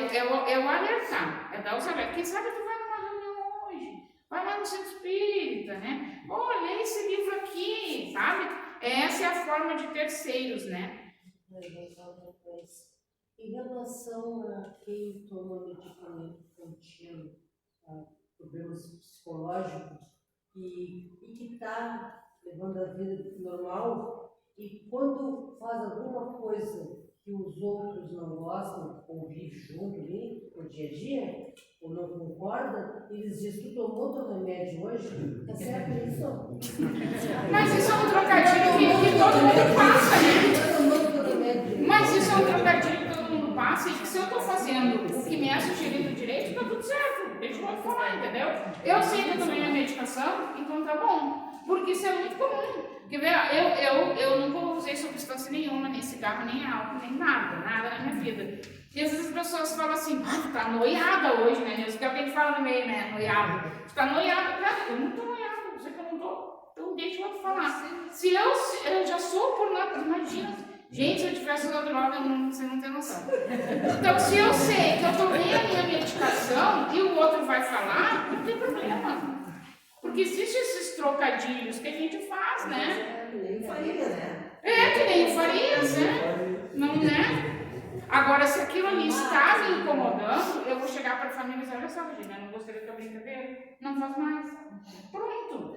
alertar. É dar os alertas. Quem sabe tu vai numa reunião hoje. Vai lá no centro espírita, né? Olha esse livro aqui, sabe? Essa é a forma de terceiros, né? Em relação a quem toma medicamento contínuo, problemas psicológicos, e que está levando a vida normal, e quando faz alguma coisa que os outros não gostam, ou vive junto ali, no dia a dia, ou não concorda, eles dizem que tomou teu remédio hoje, tá certo isso? Mas isso é um trocadilho que todo mundo passa, né? Mas isso é um trocadilho que todo mundo passa, e que se eu estou fazendo o que me é sugerido direito, está tudo certo. Eles vão falar, entendeu? Eu sei que eu tomei minha medicação, então tá bom. Porque isso é muito comum. Quer ver? Eu nunca usei substância nenhuma, nem cigarro, nem álcool, nem nada na minha vida. E às vezes as pessoas falam assim, tu tá noiada hoje, né, Nilson? Que é o que a gente fala no meio, né? Noiada. Tu tá noiada. Cara, eu não tô noiada, eu sei que eu não tô. Então deixa eu te falar. Se eu já sou por natureza, imagina. Gente, se eu tivesse usado droga, você não tem noção. Então, se eu sei que eu tomei a minha medicação e o outro vai falar, não tem problema. Porque existem esses trocadilhos que a gente faz, né? Que nem Farias, né? Que nem Farias, né? Não, né? Agora, se aquilo ali está me incomodando, eu vou chegar para a família e dizer, olha só, Regina, eu não gostaria da brincadeira, não faz mais. Pronto.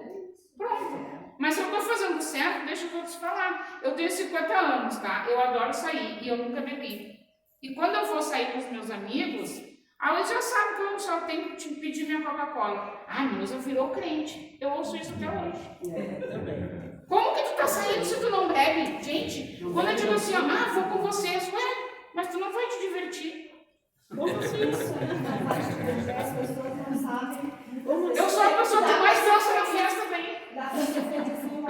Mas se eu estou fazendo certo, deixa os outros falar. Eu tenho 50 anos, tá? Eu adoro sair e eu nunca bebi. E quando eu vou sair com os meus amigos, eles já sabem que eu só tenho que pedir minha Coca-Cola. Nilson virou crente. Eu ouço isso até hoje. Como que tu tá saindo se tu não bebe? Gente, quando eu digo assim, vou com vocês, mas tu não vai te divertir. Como assim isso? As pessoas não sabem. Eu sou a pessoa que mais dança na festa daí.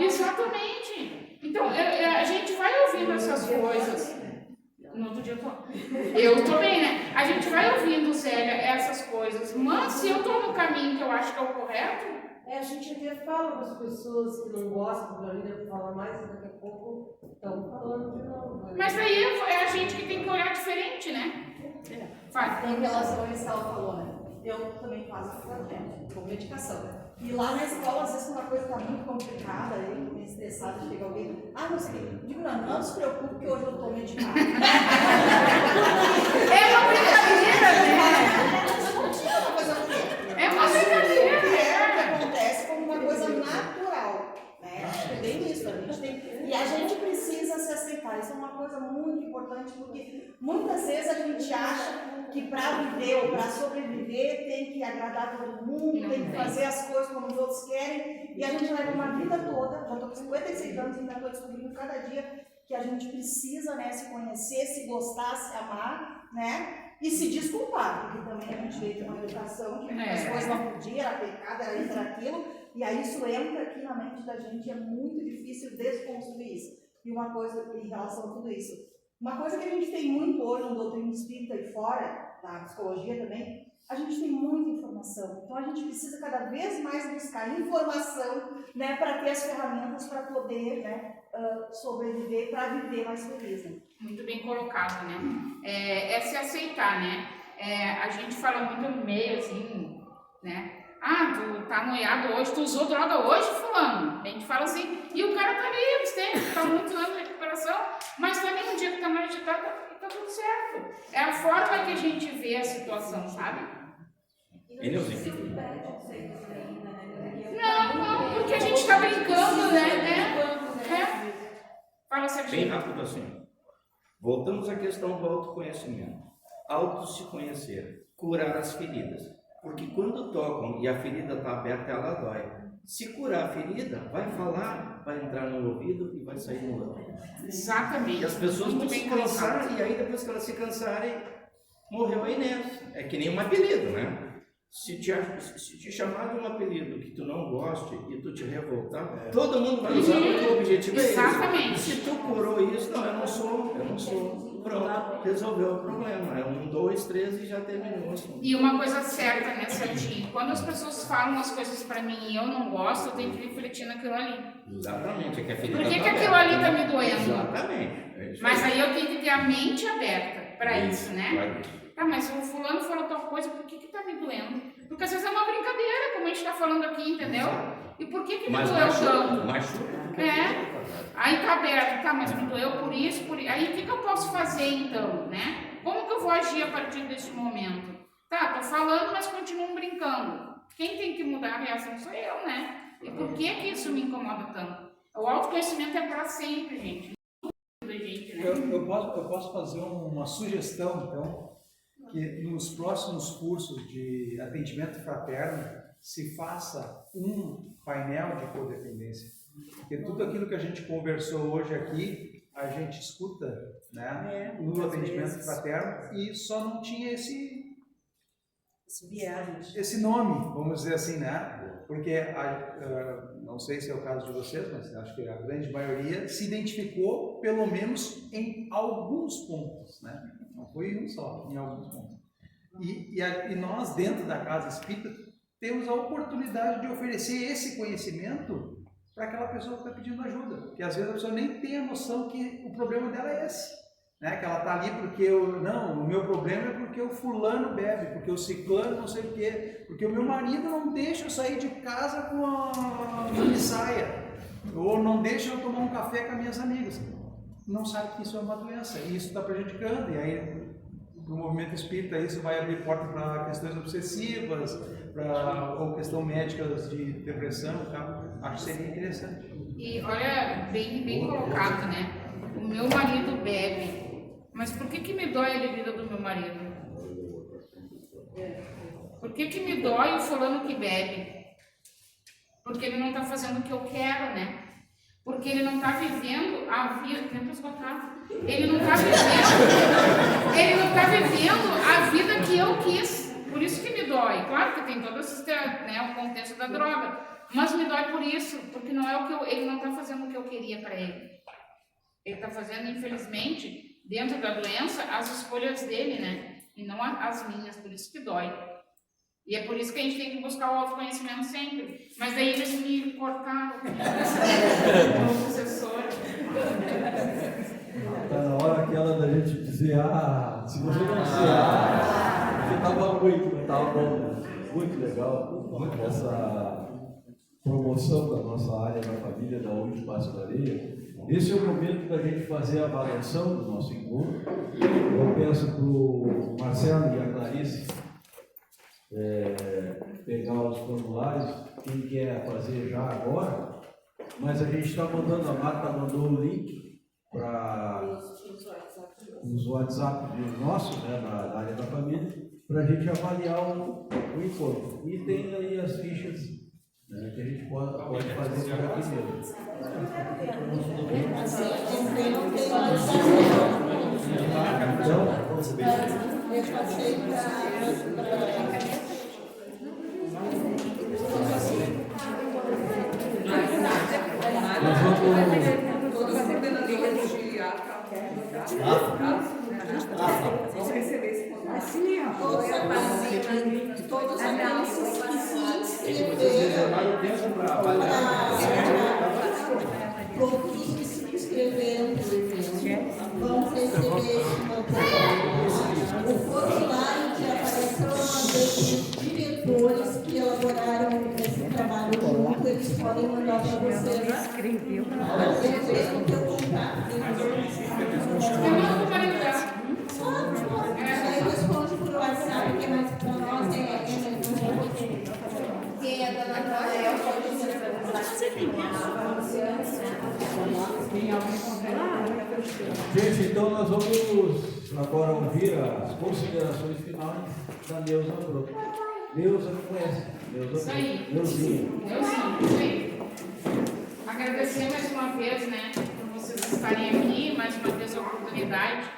Exatamente. Então, a gente vai ouvindo essas coisas. No outro dia eu tô bem, né? A gente vai ouvindo, Zélia, essas coisas. Mas se eu tô no caminho que eu acho que é o correto... A gente até fala para as pessoas que não gostam da vida, fala mais, e daqui a pouco estão falando de novo. Mas aí é a gente que tem que olhar diferente, né? Em relação a isso que ela falou, né? Eu também faço tratamento com medicação. E lá na escola, às vezes, uma coisa está muito complicada, aí, meio estressada, chega alguém, não sei o quê. Digo, não se preocupe que hoje eu estou medicada. É uma brincadeira, né? É uma brincadeira. Que acontece como uma coisa natural, né? Acho que é bem isso, a gente tem... E a gente precisa se aceitar. Isso é uma coisa muito importante, porque muitas vezes a gente acha que para viver ou para sobreviver tem que agradar todo mundo, tem que fazer as coisas como os outros querem, e a gente leva uma vida toda, já estou com 56 anos e ainda estou descobrindo cada dia que a gente precisa, né, se conhecer, se gostar, se amar, né, e se desculpar, porque também a gente veio de uma educação que muitas coisas não podia, era pecado, era isso, era aquilo, e aí isso entra aqui na mente da gente, é muito difícil desconstruir isso. E uma coisa em relação a tudo isso, uma coisa que a gente tem muito hoje no doutrina espírita e fora, na psicologia também, a gente tem muita informação. Então a gente precisa cada vez mais buscar informação, né, para ter as ferramentas para poder, né, sobreviver, para viver mais feliz. Né? Muito bem colocado, né? É se aceitar, né? A gente fala muito no meio, assim, né? Tu tá noiado hoje, tu usou droga hoje, fulano? A gente fala assim, e o cara tá ali, tá muitos anos de recuperação, mas também um dia que tá mais agitado, tá tudo certo. É a forma que a gente vê a situação, sabe? Não, porque a gente tá brincando, né? Fala, Serginho. Bem rápido assim. Voltamos à questão do autoconhecimento. Se conhecer, curar as feridas. Porque quando tocam e a ferida está aberta, ela dói. Se curar a ferida, vai falar, vai entrar no ouvido e vai sair no outro. Exatamente. E as pessoas vão se cansar, colocado. e aí depois que elas se cansarem, morreu a Inês. É que nem um apelido, né? Se te chamar de um apelido que tu não goste e tu te revoltar, todo mundo vai usar porque o objetivo é esse. Exatamente. Se tu curou isso, não, eu não sou. Pronto, resolveu o problema. É 1, 2, 3 e já terminou. E uma coisa certa, né, Serginho? Quando as pessoas falam as coisas pra mim e eu não gosto, eu tenho que refletir naquilo ali. Exatamente. É que a ferida Por que tá aquilo aberta. ali tá me doendo? Exatamente. É isso Mas aí. aí eu tenho que ter a mente aberta pra isso, né? Vai. Tá, mas o fulano falou tal coisa, por que tá me doendo? Porque às vezes é uma brincadeira, como a gente tá falando aqui, entendeu? E por que me Mas doeu tanto? machuca. Aí tá aberto, tá, mas me doeu por isso, por isso. Aí o que eu posso fazer então, né? Como que eu vou agir a partir desse momento? Tá, tô falando, mas continuam brincando. Quem tem que mudar a reação sou eu, né? E por que isso me incomoda tanto? O autoconhecimento é pra sempre, gente. Né? Eu posso fazer uma sugestão, então, que nos próximos cursos de atendimento fraterno se faça um painel de codependência. Porque tudo aquilo que a gente conversou hoje aqui, a gente escuta, né, no atendimento fraterno, e só não tinha esse nome, vamos dizer assim, né? Porque, não sei se é o caso de vocês, mas acho que a grande maioria se identificou, pelo menos em alguns pontos, né? Não foi em um só, em alguns pontos. E nós, dentro da Casa Espírita, temos a oportunidade de oferecer esse conhecimento para aquela pessoa que está pedindo ajuda. Porque às vezes a pessoa nem tem a noção que o problema dela é esse. Né? Que ela está ali porque o meu problema é porque o fulano bebe, porque o ciclano não sei o quê, porque o meu marido não deixa eu sair de casa com a mini saia, ou não deixa eu tomar um café com as minhas amigas. Não sabe que isso é uma doença, e isso está prejudicando, e aí no movimento espírita isso vai abrir porta para questões obsessivas, ou questão médicas de depressão e tal. Acho que seria interessante. E olha, bem colocado, né? O meu marido bebe. Mas por que me dói a bebida do meu marido? Por que me dói o fulano que bebe? Porque ele não está fazendo o que eu quero, né? Porque ele não está vivendo a vida... Tempo esgotado. Ele não está vivendo a vida que eu quis. Por isso que me dói. Claro que tem todo esse, né, o contexto da droga. Mas me dói por isso. Porque não é o que ele não está fazendo o que eu queria para ele. Ele está fazendo, infelizmente... dentro da doença, as escolhas dele, né? E não as minhas, por isso que dói. E é por isso que a gente tem que buscar o autoconhecimento sempre. Mas daí eles me cortaram, como sucessora. Está na hora aquela da gente dizer, se você não disser você estava muito legal essa promoção da nossa área da família da UNI Passo da Areia. Esse é o momento da gente fazer a avaliação do nosso encontro. Eu peço para o Marcelo e a Clarice pegar os formulários, quem quer fazer já agora, mas a gente está mandando, a Marta mandou o link para os WhatsApp nossos, né, da área da família, para a gente avaliar o encontro. E tem aí as fichas que a gente pode fazer por aqui mesmo. Eu passei Vamos receber esse formulário. assim, todos aqueles que se inscreveram todos os que se inscreveram no evento vão receber o formulário que apareceu dos diretores que elaboraram esse trabalho junto, eles podem mandar para vocês. Eles mesmo que eu contato. Aí responde por WhatsApp, que é mais para nós, quem é da Natália pode ser. Gente, então nós vamos agora ouvir as considerações finais da Neuza Broto. Neuza não conhece. Isso aí. Neuzinha. Isso aí. Agradecer mais uma vez, né, por vocês estarem aqui, mais uma vez a oportunidade.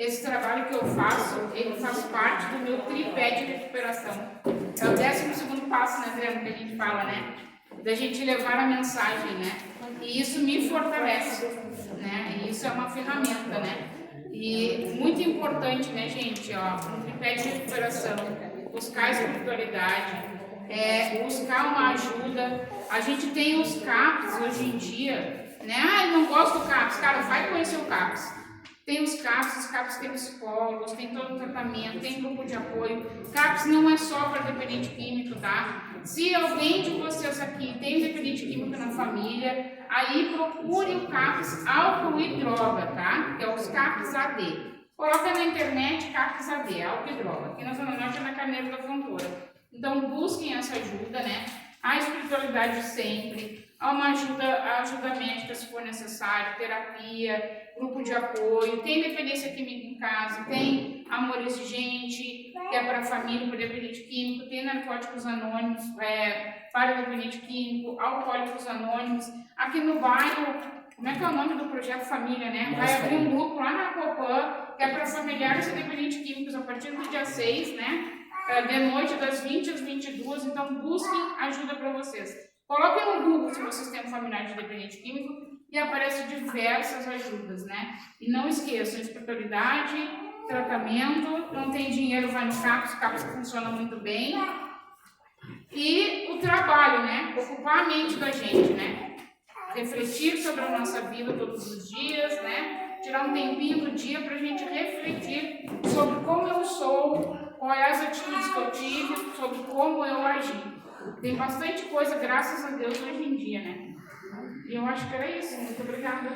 esse trabalho que eu faço, ele faz parte do meu tripé de recuperação. É o 12º passo, né, Adriano, que a gente fala, né? Da gente levar a mensagem, né? E isso me fortalece, né? E isso é uma ferramenta, né? E muito importante, né, gente, ó, no tripé de recuperação, buscar espiritualidade, buscar uma ajuda. A gente tem os CAPs hoje em dia, né? Ah, eu não gosto do CAPs. Cara, vai conhecer o CAPs. Tem os CAPs têm psicólogos, tem todo o tratamento, tem grupo de apoio. CAPs não é só para dependente químico, tá? Se alguém de vocês aqui tem dependente químico na família, aí procure o CAPs álcool e droga, tá? Que é os CAPs AD. Coloca na internet CAPs AD, álcool e droga. Aqui na Zona Norte é na Carneiro da Fontoura. Então busquem essa ajuda, né? A espiritualidade sempre, uma ajuda médica se for necessário, terapia, grupo de apoio, tem dependência química em casa, tem amor exigente, que é para a família, para dependente químico, tem narcóticos anônimos, para dependente químico, alcoólicos anônimos. Aqui no bairro, como é que é o nome do projeto Família, né? Vai abrir um grupo lá na Copan, que é para familiares e dependentes químicos a partir do dia 6, né? De noite, das 20 às 22, então busquem ajuda para vocês. Coloquem no Google se vocês têm um familiar de dependente químico e aparecem diversas ajudas, né? E não esqueçam, espiritualidade, tratamento, não tem dinheiro, vai no CAPS, o CAPS funciona muito bem. E o trabalho, né? Ocupar a mente da gente, né? Refletir sobre a nossa vida todos os dias, né? Tirar um tempinho do dia para a gente refletir sobre como eu sou, quais as atitudes que eu tive, sobre como eu agi. Tem bastante coisa, graças a Deus, hoje em dia, né? E eu acho que era isso. Muito obrigada.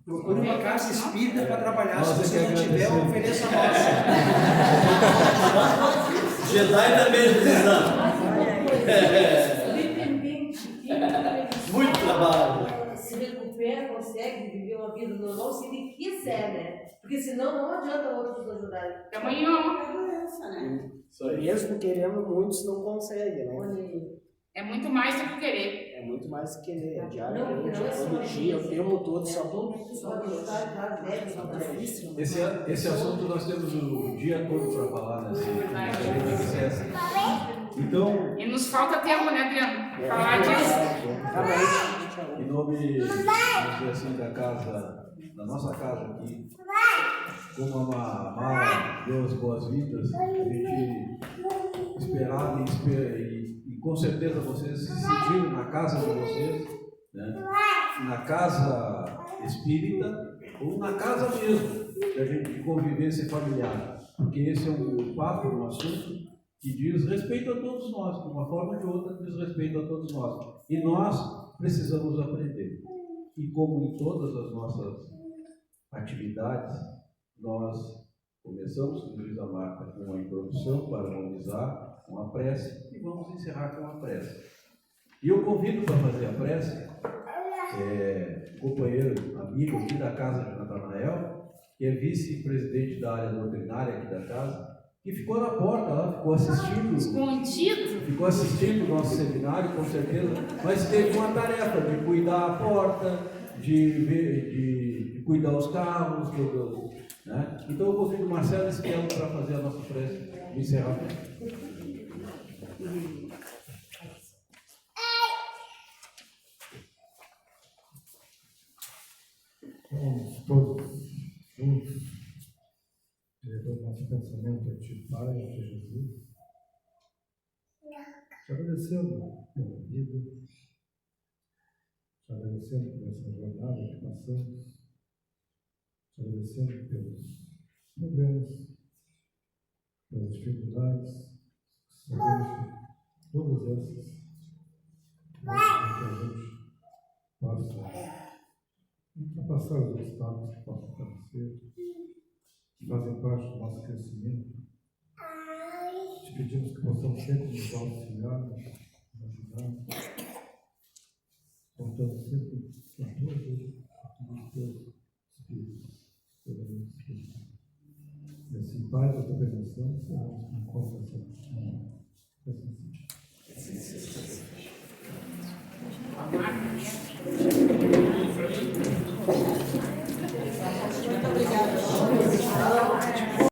Procure uma casa espírita para trabalhar. Se Nossa, você não tiver, ofereça a nossa. Jedi também precisamos. Muito trabalho. Se recupera, consegue viver uma vida normal se ele quiser, né? Porque senão não adianta outros ajudarem. Amanhã é uma doença, né? Mesmo querendo, muitos não conseguem, né? É muito mais do que querer. É muito mais do que querer, é Não diariamente, é só todo dia, o tempo todo, só Esse assunto nós temos o dia todo para falar, né? Então, E nos falta tempo, né, Adriano? Falar disso. em nome, vamos dizer assim, da nossa casa aqui, como uma Mara deu as boas-vindas, a gente esperava e com certeza vocês se sentiram na casa de vocês, né? Na casa espírita ou na casa mesmo de convivência familiar, porque esse é um papo, um assunto que diz respeito a todos nós, de uma forma ou de outra diz respeito a todos nós, e nós precisamos aprender. E como em todas as nossas atividades, nós começamos, como diz a Marta, com uma introdução para harmonizar, uma prece, e vamos encerrar com a prece. E eu convido para fazer a prece companheiro, amigo aqui da casa de Natanael, que é vice-presidente da área doutrinária aqui da casa, que ficou na porta lá, ficou assistindo. Escondido. Ficou assistindo o nosso seminário, com certeza, mas teve uma tarefa de cuidar a porta, de cuidar os carros, né? Então eu convido o Marcelo e Esquelo para fazer a nossa prece de encerramento. Vamos todos juntos levar o nosso pensamento a Ti, Pai, a Ti, Jesus, te agradecendo pela vida, te agradecendo por essa jornada que passamos, te agradecendo pelos problemas, pelas dificuldades, sabemos que todas essas que a gente possa ultrapassar os obstáculos que possam aparecer, que fazem parte do nosso crescimento. Te pedimos que possamos sempre nos auxiliar, nos ajudar, contando sempre com a tua ajuda, com os teus espíritos, e assim, Pai, da tua bênção, seremos com conversação. Amém.